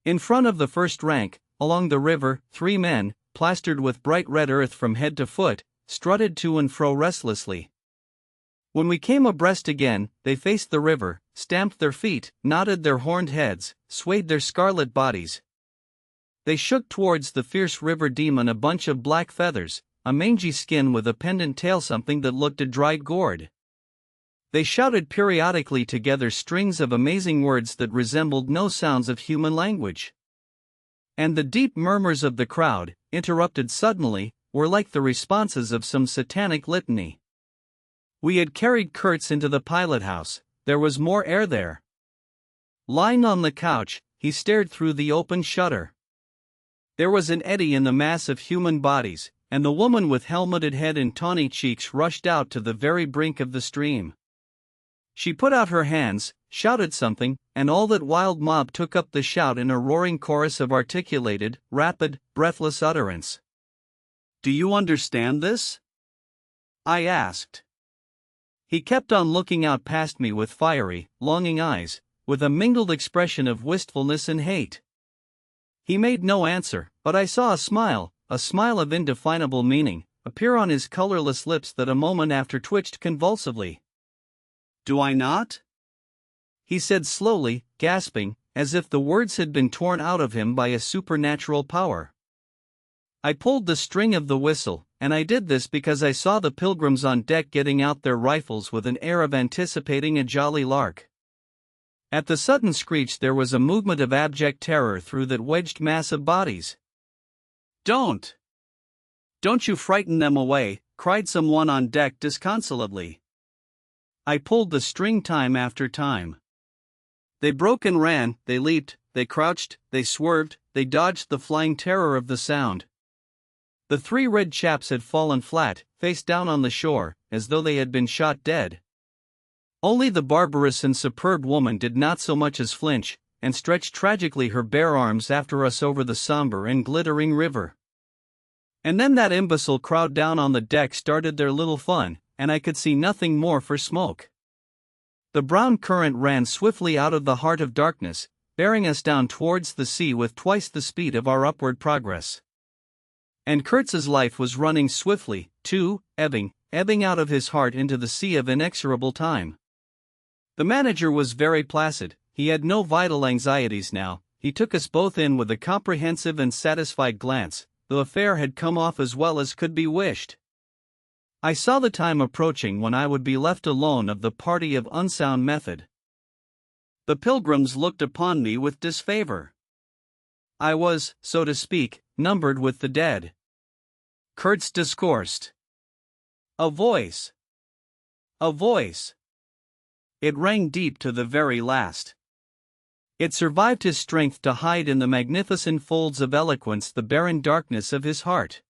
In front of the first rank, along the river, 3 men, plastered with bright red earth from head to foot, strutted to and fro restlessly. When we came abreast again, they faced the river, stamped their feet, nodded their horned heads, swayed their scarlet bodies. They shook towards the fierce river demon a bunch of black feathers, a mangy skin with a pendant tail, something that looked a dried gourd. They shouted periodically together strings of amazing words that resembled no sounds of human language. And the deep murmurs of the crowd, interrupted suddenly, were like the responses of some satanic litany. We had carried Kurtz into the pilot house. There was more air there. Lying on the couch, he stared through the open shutter. There was an eddy in the mass of human bodies, and the woman with helmeted head and tawny cheeks rushed out to the very brink of the stream. She put out her hands, shouted something, and all that wild mob took up the shout in a roaring chorus of articulated, rapid, breathless utterance. "Do you understand this?" I asked. He kept on looking out past me with fiery, longing eyes, with a mingled expression of wistfulness and hate. He made no answer, but I saw a smile of indefinable meaning, appear on his colorless lips that a moment after twitched convulsively. "Do I not?" he said slowly, gasping, as if the words had been torn out of him by a supernatural power. I pulled the string of the whistle, and I did this because I saw the pilgrims on deck getting out their rifles with an air of anticipating a jolly lark. At the sudden screech there was a movement of abject terror through that wedged mass of bodies. Don't you frighten them away," cried someone on deck disconsolately. I pulled the string time after time. They broke and ran, they leaped, they crouched, they swerved, they dodged the flying terror of the sound. The 3 red chaps had fallen flat, face down on the shore, as though they had been shot dead. Only the barbarous and superb woman did not so much as flinch, and stretched tragically her bare arms after us over the somber and glittering river. And then that imbecile crowd down on the deck started their little fun, and I could see nothing more for smoke. The brown current ran swiftly out of the heart of darkness, bearing us down towards the sea with twice the speed of our upward progress. And Kurtz's life was running swiftly, too, ebbing out of his heart into the sea of inexorable time. The manager was very placid. He had no vital anxieties now. He took us both in with a comprehensive and satisfied glance. The affair had come off as well as could be wished. I saw the time approaching when I would be left alone of the party of unsound method. The pilgrims looked upon me with disfavor. I was, so to speak, numbered with the dead. Kurtz discoursed. A voice. It rang deep to the very last. It survived his strength to hide in the magnificent folds of eloquence the barren darkness of his heart.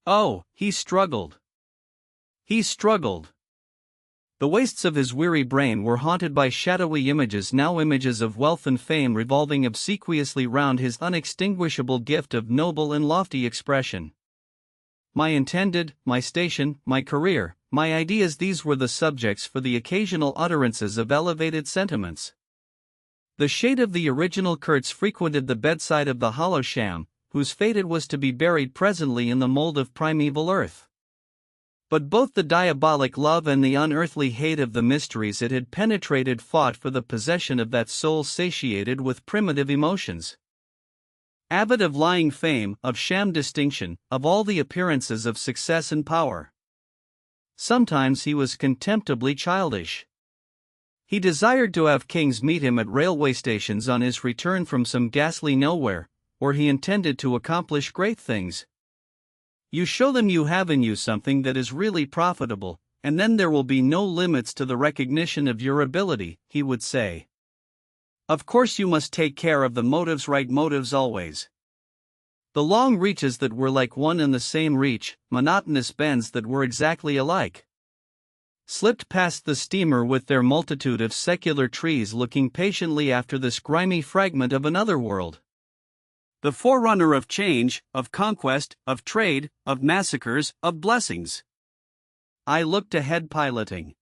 Oh, he struggled. The wastes of his weary brain were haunted by shadowy images, now images of wealth and fame revolving obsequiously round his unextinguishable gift of noble and lofty expression. My intended, my station, my career, my ideas, these were the subjects for the occasional utterances of elevated sentiments. The shade of the original Kurtz frequented the bedside of the hollow sham, whose fate it was to be buried presently in the mold of primeval earth. But both the diabolic love and the unearthly hate of the mysteries it had penetrated fought for the possession of that soul satiated with primitive emotions. Avid of lying fame, of sham distinction, of all the appearances of success and power. Sometimes he was contemptibly childish. He desired to have kings meet him at railway stations on his return from some ghastly nowhere, where he intended to accomplish great things. You show them you have in you something that is really profitable, and then there will be no limits to the recognition of your ability, he would say. Of course you must take care of the motives, right motives always. The long reaches that were like one and the same reach, monotonous bends that were exactly alike. Slipped past the steamer with their multitude of secular trees looking patiently after this grimy fragment of another world. The forerunner of change, of conquest, of trade, of massacres, of blessings. I looked ahead piloting.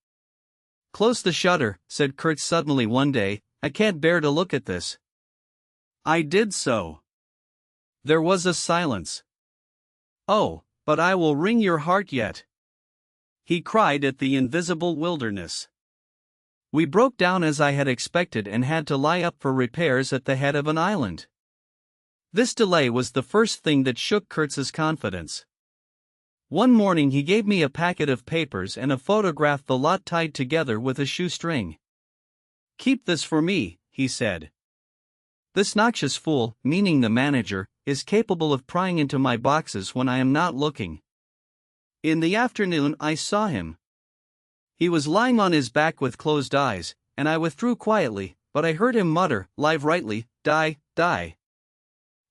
Close the shutter, said Kurtz suddenly one day, I can't bear to look at this. I did so. There was a silence. Oh, but I will wring your heart yet, he cried at the invisible wilderness. We broke down as I had expected and had to lie up for repairs at the head of an island. This delay was the first thing that shook Kurtz's confidence. One morning he gave me a packet of papers and a photograph, the lot tied together with a shoestring. Keep this for me, he said. This noxious fool, meaning the manager, is capable of prying into my boxes when I am not looking. In the afternoon I saw him. He was lying on his back with closed eyes, and I withdrew quietly, but I heard him mutter, live rightly, die, die.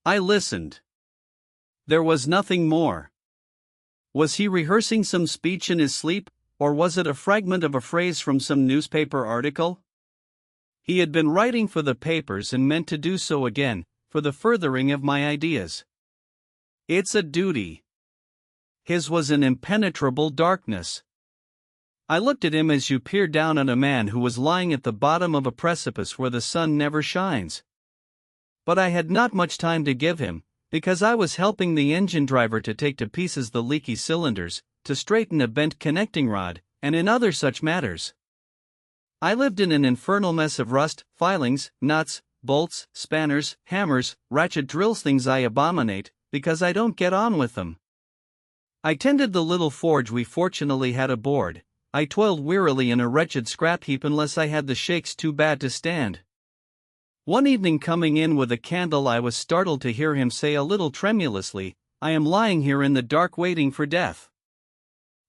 I listened. There was nothing more. Was he rehearsing some speech in his sleep, or was it a fragment of a phrase from some newspaper article? He had been writing for the papers and meant to do so again, for the furthering of my ideas. It's a duty. His was an impenetrable darkness. I looked at him as you peer down on a man who was lying at the bottom of a precipice where the sun never shines. But I had not much time to give him, because I was helping the engine driver to take to pieces the leaky cylinders, to straighten a bent connecting rod, and in other such matters. I lived in an infernal mess of rust, filings, nuts, bolts, spanners, hammers, ratchet drills, things I abominate, because I don't get on with them. I tended the little forge we fortunately had aboard. I toiled wearily in a wretched scrap heap unless I had the shakes too bad to stand. One evening, coming in with a candle, I was startled to hear him say a little tremulously, I am lying here in the dark waiting for death.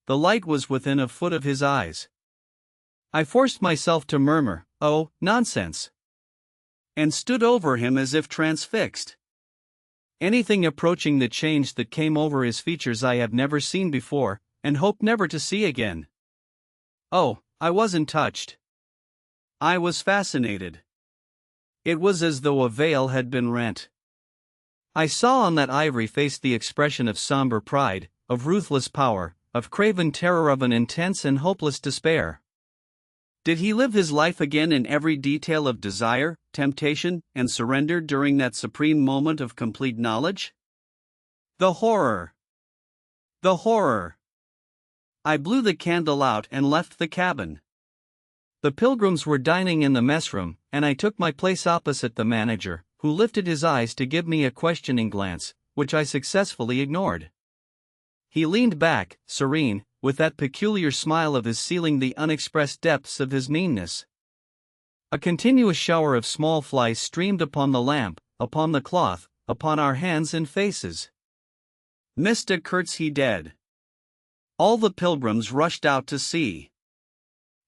The light was within a foot of his eyes. I forced myself to murmur, oh, nonsense, and stood over him as if transfixed. Anything approaching the change that came over his features I have never seen before, and hope never to see again. Oh, I wasn't touched. I was fascinated. It was as though a veil had been rent. I saw on that ivory face the expression of somber pride, of ruthless power, of craven terror, of an intense and hopeless despair. Did he live his life again in every detail of desire, temptation, and surrender during that supreme moment of complete knowledge? The horror! The horror! I blew the candle out and left the cabin. The pilgrims were dining in the mess room, and I took my place opposite the manager, who lifted his eyes to give me a questioning glance, which I successfully ignored. He leaned back, serene, with that peculiar smile of his sealing the unexpressed depths of his meanness. A continuous shower of small flies streamed upon the lamp, upon the cloth, upon our hands and faces. Mr. Kurtz, he dead. All the pilgrims rushed out to see.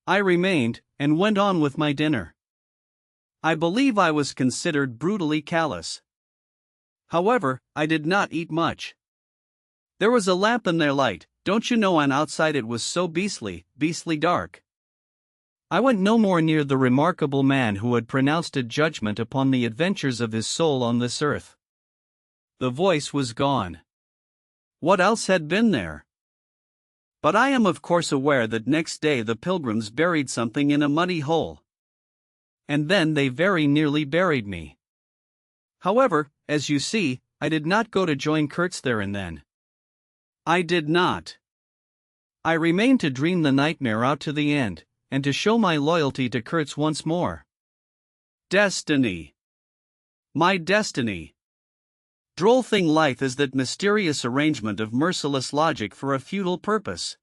I remained, and went on with my dinner. I believe I was considered brutally callous. However, I did not eat much. There was a lamp in their light, don't you know, and outside it was so beastly dark. I went no more near the remarkable man who had pronounced a judgment upon the adventures of his soul on this earth. The voice was gone. What else had been there? But I am of course aware that next day the pilgrims buried something in a muddy hole. And then they very nearly buried me. However, as you see, I did not go to join Kurtz there and then. I did not. I remained to dream the nightmare out to the end, and to show my loyalty to Kurtz once more. Destiny. My destiny. Droll thing life is, that mysterious arrangement of merciless logic for a futile purpose.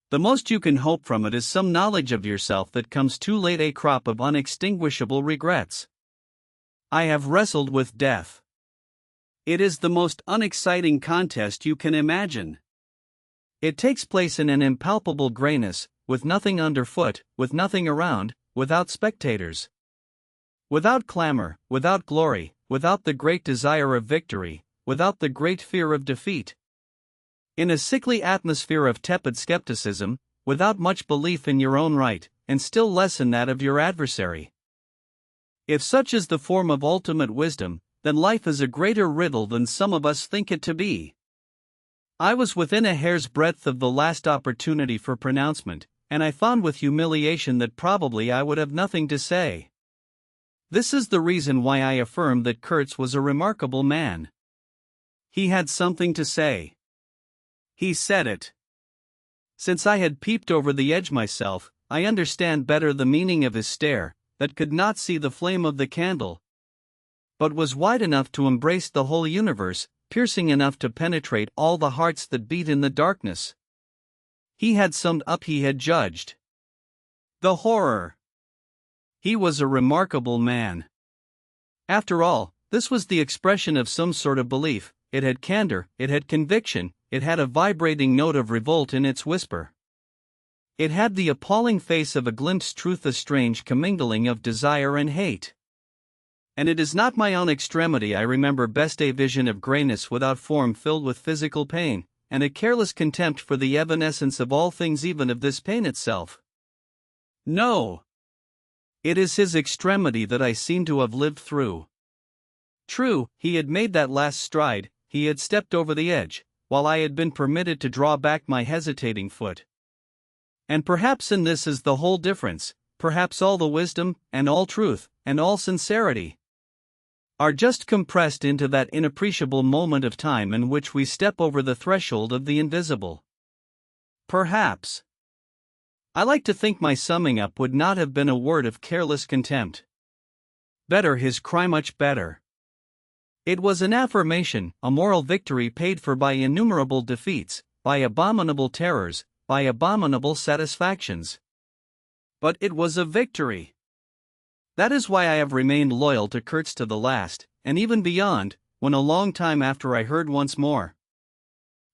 The most you can hope from it is some knowledge of yourself that comes too late, a crop of unextinguishable regrets. I have wrestled with death. It is the most unexciting contest you can imagine. It takes place in an impalpable grayness, with nothing underfoot, with nothing around, without spectators. Without clamor, without glory, without the great desire of victory, without the great fear of defeat. In a sickly atmosphere of tepid skepticism, without much belief in your own right, and still less in that of your adversary. If such is the form of ultimate wisdom, then life is a greater riddle than some of us think it to be. I was within a hair's breadth of the last opportunity for pronouncement, and I found with humiliation that probably I would have nothing to say. This is the reason why I affirm that Kurtz was a remarkable man. He had something to say. He said it. Since I had peeped over the edge myself, I understand better the meaning of his stare, that could not see the flame of the candle, but was wide enough to embrace the whole universe, piercing enough to penetrate all the hearts that beat in the darkness. He had summed up, he had judged. The horror. He was a remarkable man. After all, this was the expression of some sort of belief. It had candor, it had conviction, it had a vibrating note of revolt in its whisper. It had the appalling face of a glimpsed truth, a strange commingling of desire and hate. And it is not my own extremity I remember best, a vision of grayness without form filled with physical pain, and a careless contempt for the evanescence of all things, even of this pain itself. No! It is his extremity that I seem to have lived through. True, he had made that last stride, he had stepped over the edge, while I had been permitted to draw back my hesitating foot. And perhaps in this is the whole difference, perhaps all the wisdom, and all truth, and all sincerity are just compressed into that inappreciable moment of time in which we step over the threshold of the invisible. Perhaps. I like to think my summing up would not have been a word of careless contempt. Better his cry, much better. It was an affirmation, a moral victory paid for by innumerable defeats, by abominable terrors, by abominable satisfactions. But it was a victory. That is why I have remained loyal to Kurtz to the last, and even beyond, when a long time after I heard once more,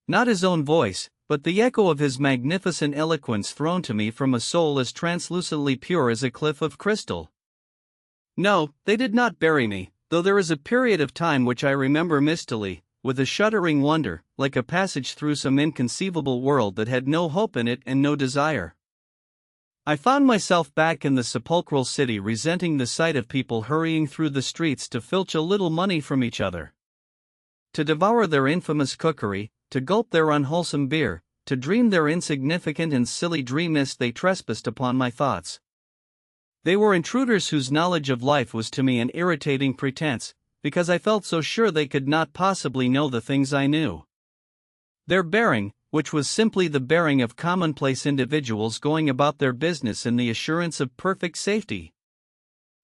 not his own voice, but the echo of his magnificent eloquence thrown to me from a soul as translucently pure as a cliff of crystal. No, they did not bury me, though there is a period of time which I remember mistily, with a shuddering wonder, like a passage through some inconceivable world that had no hope in it and no desire. I found myself back in the sepulchral city, resenting the sight of people hurrying through the streets to filch a little money from each other, to devour their infamous cookery, to gulp their unwholesome beer, to dream their insignificant and silly dream as they trespassed upon my thoughts. They were intruders whose knowledge of life was to me an irritating pretense, because I felt so sure they could not possibly know the things I knew. Their bearing, which was simply the bearing of commonplace individuals going about their business in the assurance of perfect safety,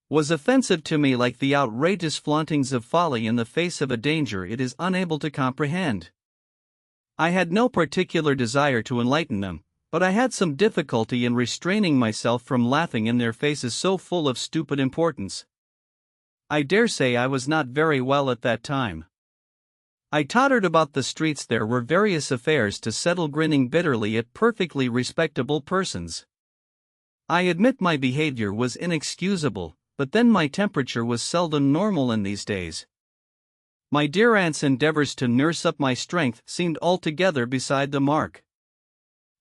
was offensive to me, like the outrageous flauntings of folly in the face of a danger it is unable to comprehend. I had no particular desire to enlighten them, but I had some difficulty in restraining myself from laughing in their faces so full of stupid importance. I dare say I was not very well at that time. I tottered about the streets. There were various affairs to settle, grinning bitterly at perfectly respectable persons. I admit my behavior was inexcusable, but then my temperature was seldom normal in these days. My dear aunt's endeavors to nurse up my strength seemed altogether beside the mark.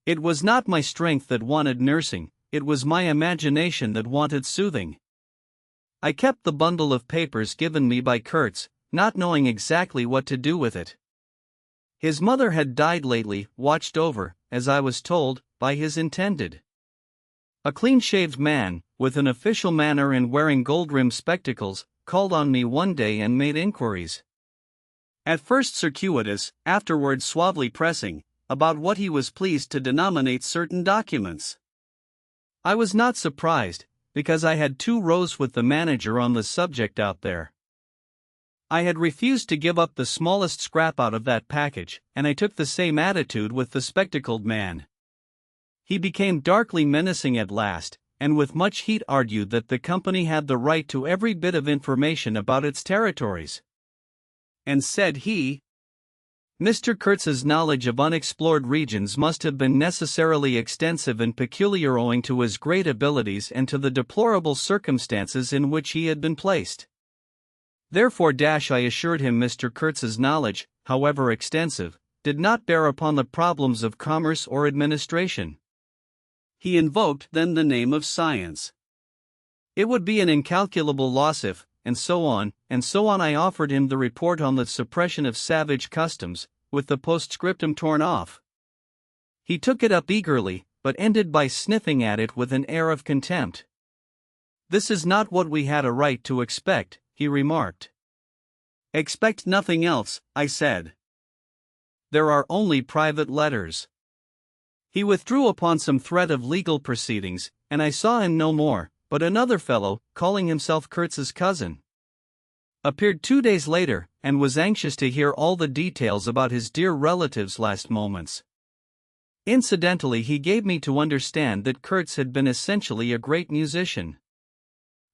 It was not my strength that wanted nursing, it was my imagination that wanted soothing. I kept the bundle of papers given me by Kurtz, not knowing exactly what to do with it. His mother had died lately, watched over, as I was told, by his intended. A clean-shaved man, with an official manner and wearing gold-rimmed spectacles, called on me one day and made inquiries. At first circuitous, afterward suavely pressing, about what he was pleased to denominate certain documents. I was not surprised, because I had 2 rows with the manager on the subject out there. I had refused to give up the smallest scrap out of that package, and I took the same attitude with the spectacled man. He became darkly menacing at last, and with much heat argued that the company had the right to every bit of information about its territories. And said he, Mr. Kurtz's knowledge of unexplored regions must have been necessarily extensive and peculiar owing to his great abilities and to the deplorable circumstances in which he had been placed. Therefore, I assured him Mr. Kurtz's knowledge, however extensive, did not bear upon the problems of commerce or administration. He invoked then the name of science. It would be an incalculable loss if, and so on. I offered him the report on the suppression of savage customs, with the postscriptum torn off. He took it up eagerly, but ended by sniffing at it with an air of contempt. This is not what we had a right to expect, he remarked. Expect nothing else, I said. There are only private letters. He withdrew upon some threat of legal proceedings, and I saw him no more, but another fellow, calling himself Kurtz's cousin, appeared 2 days later, and was anxious to hear all the details about his dear relative's last moments. Incidentally, he gave me to understand that Kurtz had been essentially a great musician.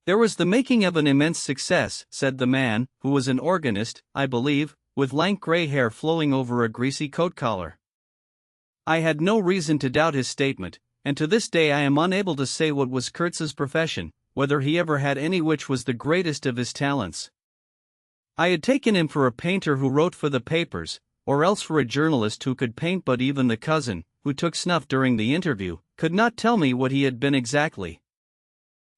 There was the making of an immense success, said the man, who was an organist, I believe, with lank grey hair flowing over a greasy coat collar. I had no reason to doubt his statement, and to this day I am unable to say what was Kurtz's profession, whether he ever had any, which was the greatest of his talents. I had taken him for a painter who wrote for the papers, or else for a journalist who could paint, but even the cousin, who took snuff during the interview, could not tell me what he had been exactly.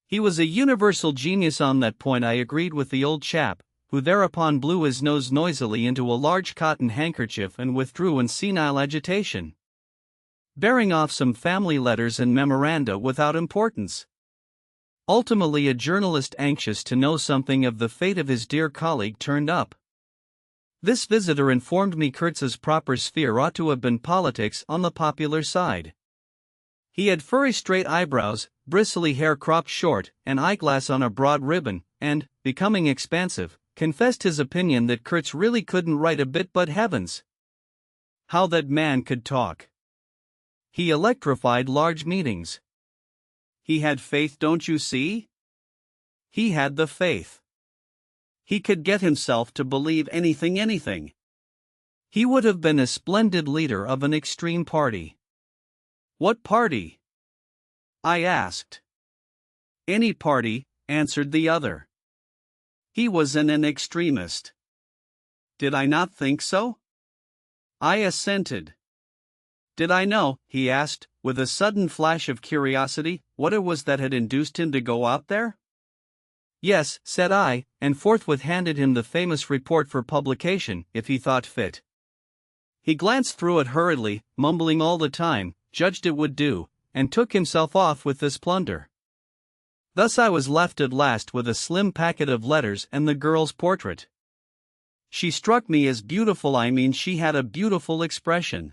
He was a universal genius on that point, I agreed with the old chap, who thereupon blew his nose noisily into a large cotton handkerchief and withdrew in senile agitation, bearing off some family letters and memoranda without importance. Ultimately, a journalist anxious to know something of the fate of his dear colleague turned up. This visitor informed me Kurtz's proper sphere ought to have been politics on the popular side. He had furry straight eyebrows, bristly hair cropped short, an eyeglass on a broad ribbon, and, becoming expansive, confessed his opinion that Kurtz really couldn't write a bit, but heavens, how that man could talk! He electrified large meetings. He had faith, don't you see? He had the faith. He could get himself to believe anything. He would have been a splendid leader of an extreme party. What party? I asked. Any party, answered the other. He was an extremist. Did I not think so? I assented. Did I know, he asked, with a sudden flash of curiosity, what it was that had induced him to go out there? Yes, said I, and forthwith handed him the famous report for publication, if he thought fit. He glanced through it hurriedly, mumbling all the time, judged it would do, and took himself off with this plunder. Thus I was left at last with a slim packet of letters and the girl's portrait. She struck me as beautiful, she had a beautiful expression.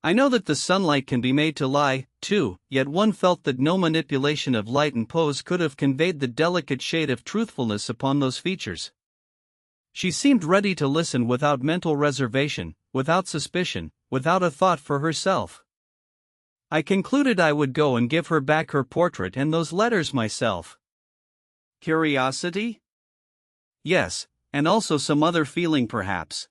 I know that the sunlight can be made to lie, too, yet one felt that no manipulation of light and pose could have conveyed the delicate shade of truthfulness upon those features. She seemed ready to listen without mental reservation, without suspicion, without a thought for herself. I concluded I would go and give her back her portrait and those letters myself. Curiosity? Yes, and also some other feeling perhaps.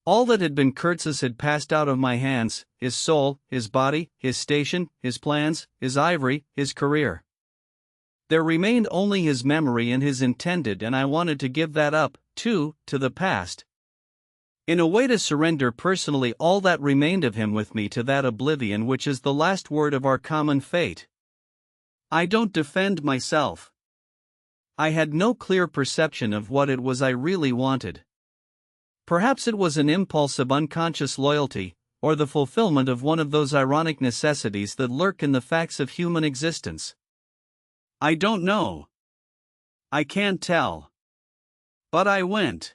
All that had been Kurtz's had passed out of my hands, his soul, his body, his station, his plans, his ivory, his career. There remained only his memory and his intended, and I wanted to give that up, too, to the past. In a way to surrender personally all that remained of him with me to that oblivion which is the last word of our common fate. I don't defend myself. I had no clear perception of what it was I really wanted. Perhaps it was an impulse of unconscious loyalty, or the fulfillment of one of those ironic necessities that lurk in the facts of human existence. I don't know. I can't tell. But I went.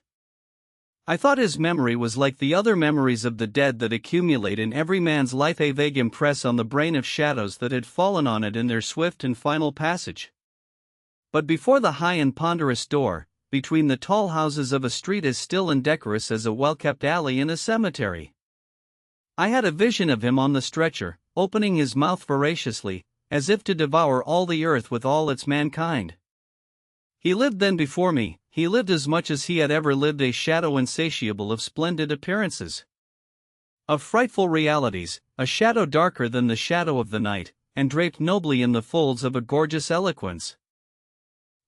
I thought his memory was like the other memories of the dead that accumulate in every man's life, a vague impress on the brain of shadows that had fallen on it in their swift and final passage. But before the high and ponderous door, between the tall houses of a street as still and decorous as a well-kept alley in a cemetery, I had a vision of him on the stretcher, opening his mouth voraciously, as if to devour all the earth with all its mankind. He lived then before me, he lived as much as he had ever lived, a shadow insatiable of splendid appearances, of frightful realities, a shadow darker than the shadow of the night, and draped nobly in the folds of a gorgeous eloquence.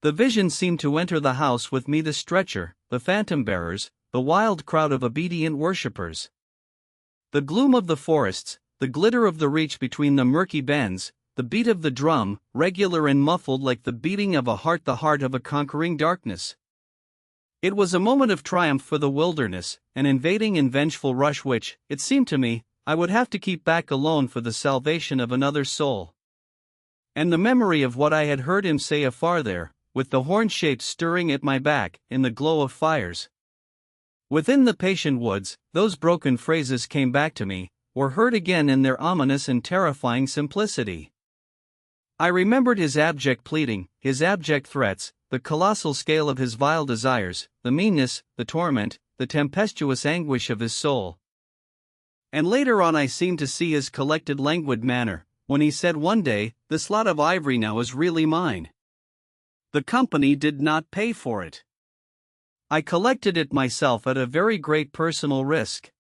The vision seemed to enter the house with me, the stretcher, the phantom-bearers, the wild crowd of obedient worshippers. The gloom of the forests, the glitter of the reach between the murky bends, the beat of the drum, regular and muffled like the beating of a heart, the heart of a conquering darkness. It was a moment of triumph for the wilderness, an invading and vengeful rush which, it seemed to me, I would have to keep back alone for the salvation of another soul. And the memory of what I had heard him say afar there, with the horn shapes stirring at my back, in the glow of fires. Within the patient woods, those broken phrases came back to me, were heard again in their ominous and terrifying simplicity. I remembered his abject pleading, his abject threats, the colossal scale of his vile desires, the meanness, the torment, the tempestuous anguish of his soul. And later on I seemed to see his collected languid manner, when he said one day, "This lot of ivory now is really mine. The company did not pay for it. I collected it myself at a very great personal risk.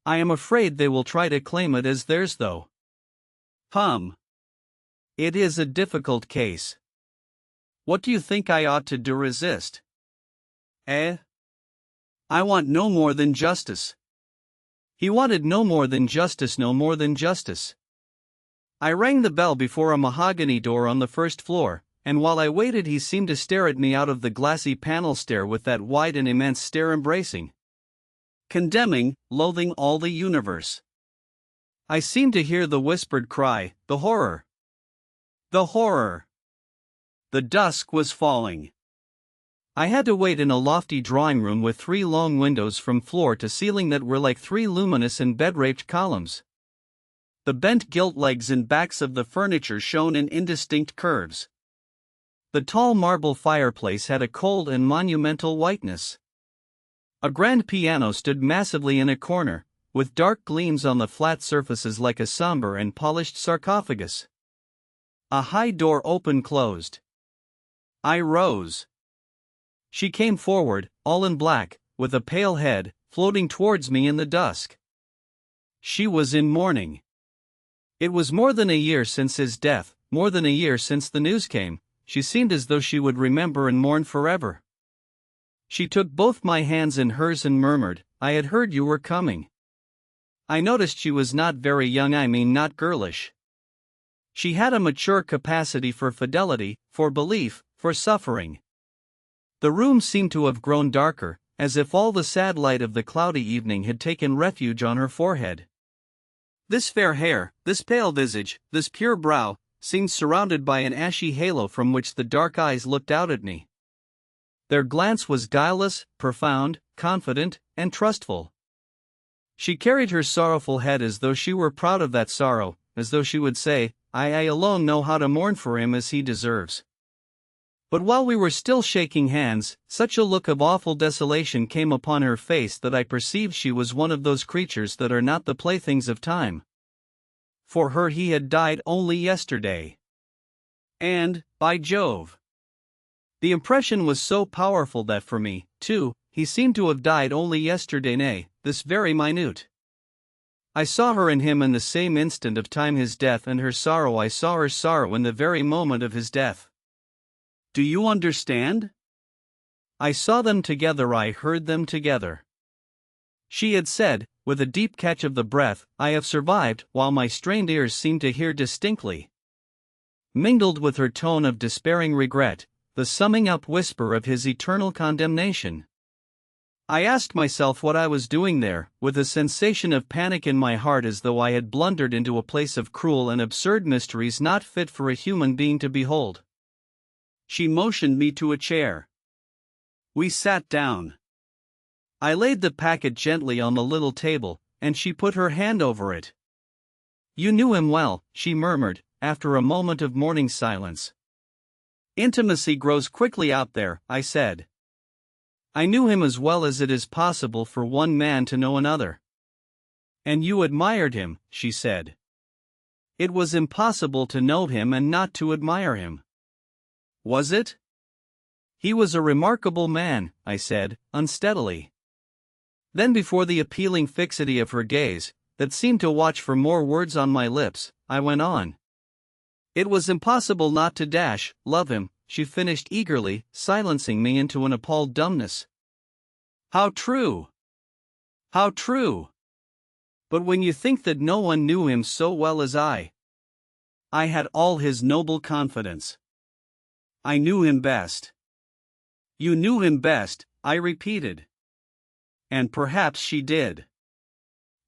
I am afraid they will try to claim it as theirs though. It is a difficult case. What do you think I ought to do? Resist? I want no more than justice." He wanted no more than justice, no more than justice. I rang the bell before a mahogany door on the first floor, and while I waited he seemed to stare at me out of the glassy panel stare with that wide and immense stare, embracing, condemning, loathing all the universe. I seemed to hear the whispered cry, "The horror! The horror!" The dusk was falling. I had to wait in a lofty drawing room with 3 long windows from floor to ceiling that were like 3 luminous and bed-draped columns. The bent gilt legs and backs of the furniture shone in indistinct curves. The tall marble fireplace had a cold and monumental whiteness. A grand piano stood massively in a corner, with dark gleams on the flat surfaces like a somber and polished sarcophagus. A high door open-closed. I rose. She came forward, all in black, with a pale head, floating towards me in the dusk. She was in mourning. It was more than a year since his death, more than a year since the news came. She seemed as though she would remember and mourn forever. She took both my hands in hers and murmured, "I had heard you were coming." I noticed she was not very young, I mean not girlish. She had a mature capacity for fidelity, for belief, for suffering. The room seemed to have grown darker, as if all the sad light of the cloudy evening had taken refuge on her forehead. This fair hair, this pale visage, this pure brow, seemed surrounded by an ashy halo from which the dark eyes looked out at me. Their glance was guileless, profound, confident, and trustful. She carried her sorrowful head as though she were proud of that sorrow, as though she would say, I alone know how to mourn for him as he deserves." But while we were still shaking hands, such a look of awful desolation came upon her face that I perceived she was one of those creatures that are not the playthings of time. For her he had died only yesterday. And, by Jove! The impression was so powerful that for me, too, he seemed to have died only yesterday, nay, this very minute. I saw her and him in the same instant of time, his death and her sorrow. I saw her sorrow in the very moment of his death. Do you understand? I saw them together, I heard them together. She had said, with a deep catch of the breath, "I have survived," while my strained ears seemed to hear distinctly, mingled with her tone of despairing regret, the summing up whisper of his eternal condemnation. I asked myself what I was doing there, with a sensation of panic in my heart, as though I had blundered into a place of cruel and absurd mysteries not fit for a human being to behold. She motioned me to a chair. We sat down. I laid the packet gently on the little table, and she put her hand over it. "You knew him well," she murmured, after a moment of mourning silence. "Intimacy grows quickly out there," I said. "I knew him as well as it is possible for one man to know another. And you admired him, she said. It was impossible to know him and not to admire him. Was it? He was a remarkable man, I said, unsteadily. Then before the appealing fixity of her gaze, that seemed to watch for more words on my lips, I went on. It was impossible not to love him, she finished eagerly, silencing me into an appalled dumbness. How true! How true! But when you think that no one knew him so well as I had all his noble confidence. I knew him best. You knew him best, I repeated. And perhaps she did.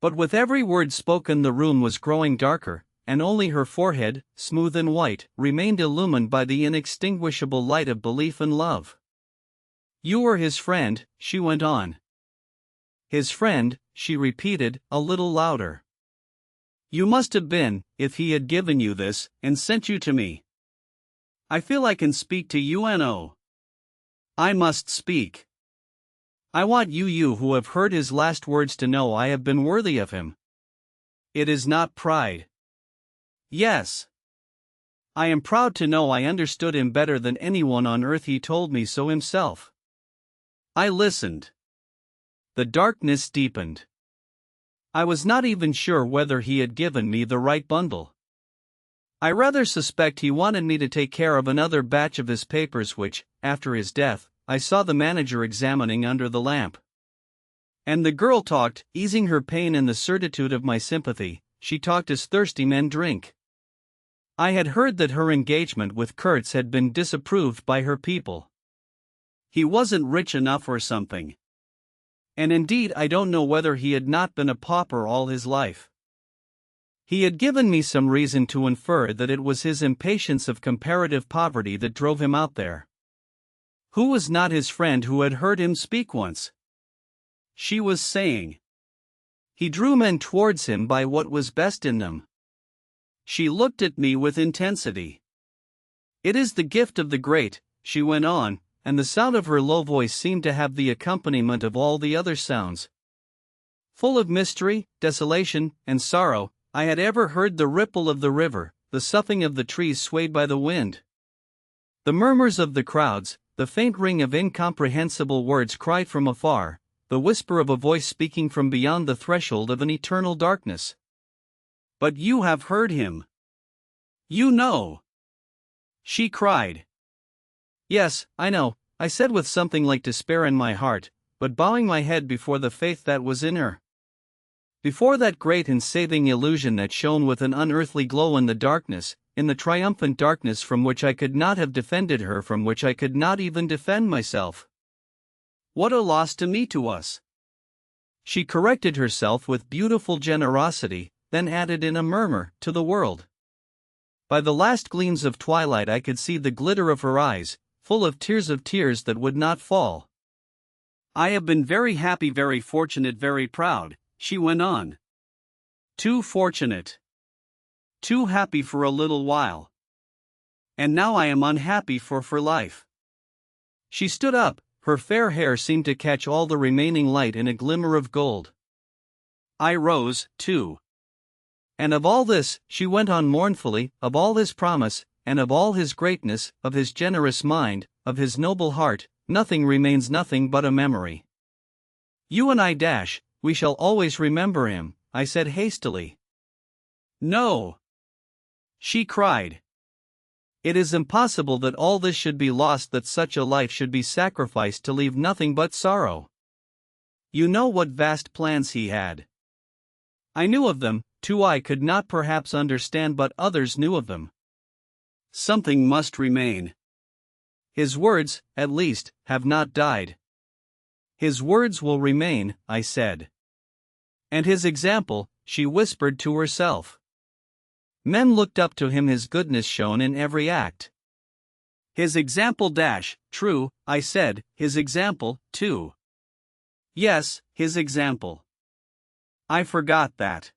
But with every word spoken the room was growing darker, and only her forehead, smooth and white, remained illumined by the inextinguishable light of belief and love. You were his friend, she went on. His friend, she repeated, a little louder. You must have been, if he had given you this, and sent you to me. I feel I can speak to you and oh. I must speak. I want you who have heard his last words to know I have been worthy of him. It is not pride. Yes. I am proud to know I understood him better than anyone on earth. He told me so himself. I listened. The darkness deepened. I was not even sure whether he had given me the right bundle. I rather suspect he wanted me to take care of another batch of his papers which, after his death, I saw the manager examining under the lamp. And the girl talked, easing her pain in the certitude of my sympathy. She talked as thirsty men drink. I had heard that her engagement with Kurtz had been disapproved by her people. He wasn't rich enough or something. And indeed I don't know whether he had not been a pauper all his life. He had given me some reason to infer that it was his impatience of comparative poverty that drove him out there. Who was not his friend who had heard him speak once? She was saying. He drew men towards him by what was best in them. She looked at me with intensity. It is the gift of the great, she went on, and the sound of her low voice seemed to have the accompaniment of all the other sounds. Full of mystery, desolation, and sorrow, I had ever heard the ripple of the river, the soughing of the trees swayed by the wind. The murmurs of the crowds, the faint ring of incomprehensible words cried from afar, the whisper of a voice speaking from beyond the threshold of an eternal darkness. But you have heard him. You know. She cried. Yes, I know, I said with something like despair in my heart, but bowing my head before the faith that was in her. Before that great and saving illusion that shone with an unearthly glow in the darkness, in the triumphant darkness from which I could not have defended her, from which I could not even defend myself. What a loss to me, to us! She corrected herself with beautiful generosity, then added in a murmur, to the world. By the last gleams of twilight I could see the glitter of her eyes, full of tears that would not fall. I have been very happy, very fortunate, very proud, she went on. Too fortunate. Too happy for a little while. And now I am unhappy for life. She stood up, her fair hair seemed to catch all the remaining light in a glimmer of gold. I rose, too. And of all this, she went on mournfully, of all his promise, and of all his greatness, of his generous mind, of his noble heart, nothing remains, nothing but a memory. You and I we shall always remember him, I said hastily. No! She cried. It is impossible that all this should be lost, that such a life should be sacrificed to leave nothing but sorrow. You know what vast plans he had. I knew of them, too. I could not perhaps understand, but others knew of them. Something must remain. His words, at least, have not died. His words will remain, I said. And his example, she whispered to herself. Men looked up to him, his goodness shone in every act. His example true, I said, his example, too. Yes, his example. I forgot that.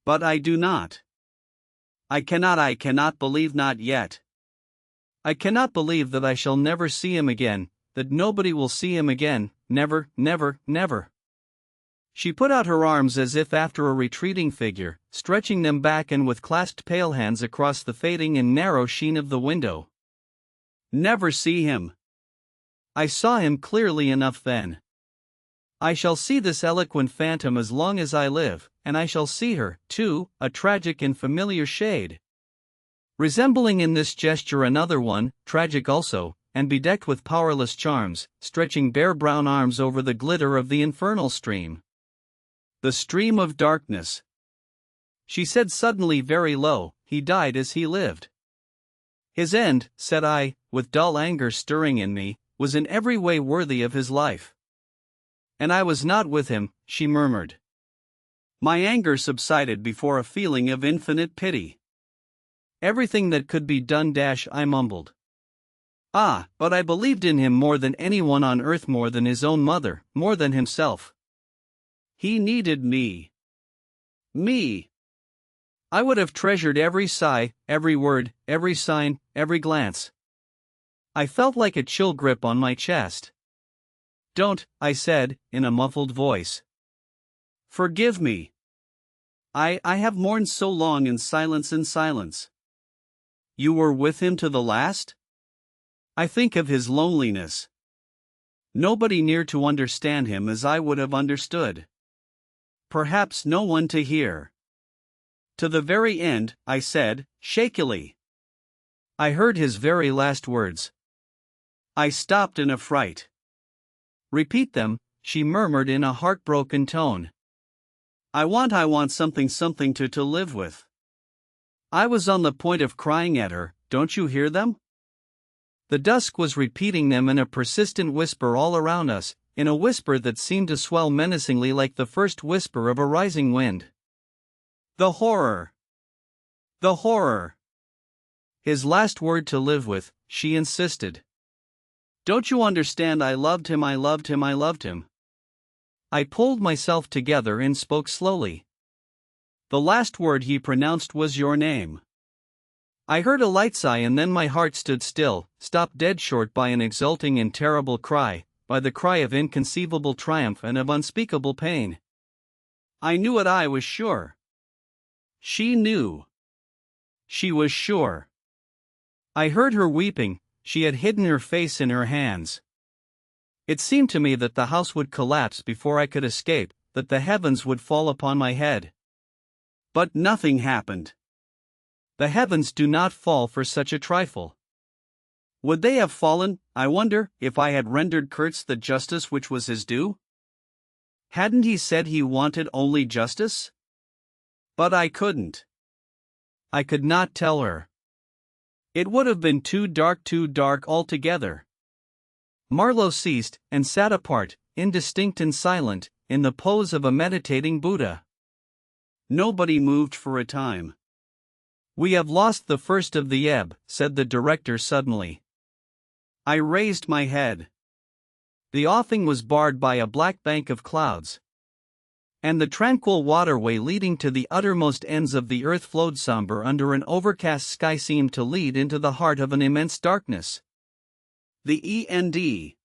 But I do not. I cannot believe, not yet. I cannot believe that I shall never see him again, that nobody will see him again, never, never, never. She put out her arms as if after a retreating figure, stretching them back and with clasped pale hands across the fading and narrow sheen of the window. Never see him. I saw him clearly enough then. I shall see this eloquent phantom as long as I live, and I shall see her, too, a tragic and familiar shade. Resembling in this gesture another one, tragic also, and bedecked with powerless charms, stretching bare brown arms over the glitter of the infernal stream. The stream of darkness. She said suddenly very low, he died as he lived. His end, said I, with dull anger stirring in me, was in every way worthy of his life. And I was not with him, she murmured. My anger subsided before a feeling of infinite pity. Everything that could be done, I mumbled. Ah, but I believed in him more than anyone on earth, more than his own mother, more than himself. He needed me. Me. I would have treasured every sigh, every word, every sign, every glance. I felt like a chill grip on my chest. Don't, I said, in a muffled voice. Forgive me. I have mourned so long in silence. You were with him to the last? I think of his loneliness. Nobody near to understand him as I would have understood. Perhaps no one to hear. To the very end, I said, shakily. I heard his very last words. I stopped in a fright. Repeat them, she murmured in a heartbroken tone. I want something to live with. I was on the point of crying at her, don't you hear them? The dusk was repeating them in a persistent whisper all around us, in a whisper that seemed to swell menacingly like the first whisper of a rising wind. The horror! The horror! His last word to live with, she insisted. Don't you understand? I loved him. I pulled myself together and spoke slowly. The last word he pronounced was your name. I heard a light sigh and then my heart stood still, stopped dead short by an exulting and terrible cry, by the cry of inconceivable triumph and of unspeakable pain. I knew it, I was sure. She knew. She was sure. I heard her weeping, she had hidden her face in her hands. It seemed to me that the house would collapse before I could escape, that the heavens would fall upon my head. But nothing happened. The heavens do not fall for such a trifle. Would they have fallen, I wonder, if I had rendered Kurtz the justice which was his due? Hadn't he said he wanted only justice? But I couldn't. I could not tell her. It would have been too dark altogether. Marlow ceased, and sat apart, indistinct and silent, in the pose of a meditating Buddha. Nobody moved for a time. We have lost the first of the ebb, said the director suddenly. I raised my head. The offing was barred by a black bank of clouds. And the tranquil waterway leading to the uttermost ends of the earth flowed somber under an overcast sky, seemed to lead into the heart of an immense darkness. The END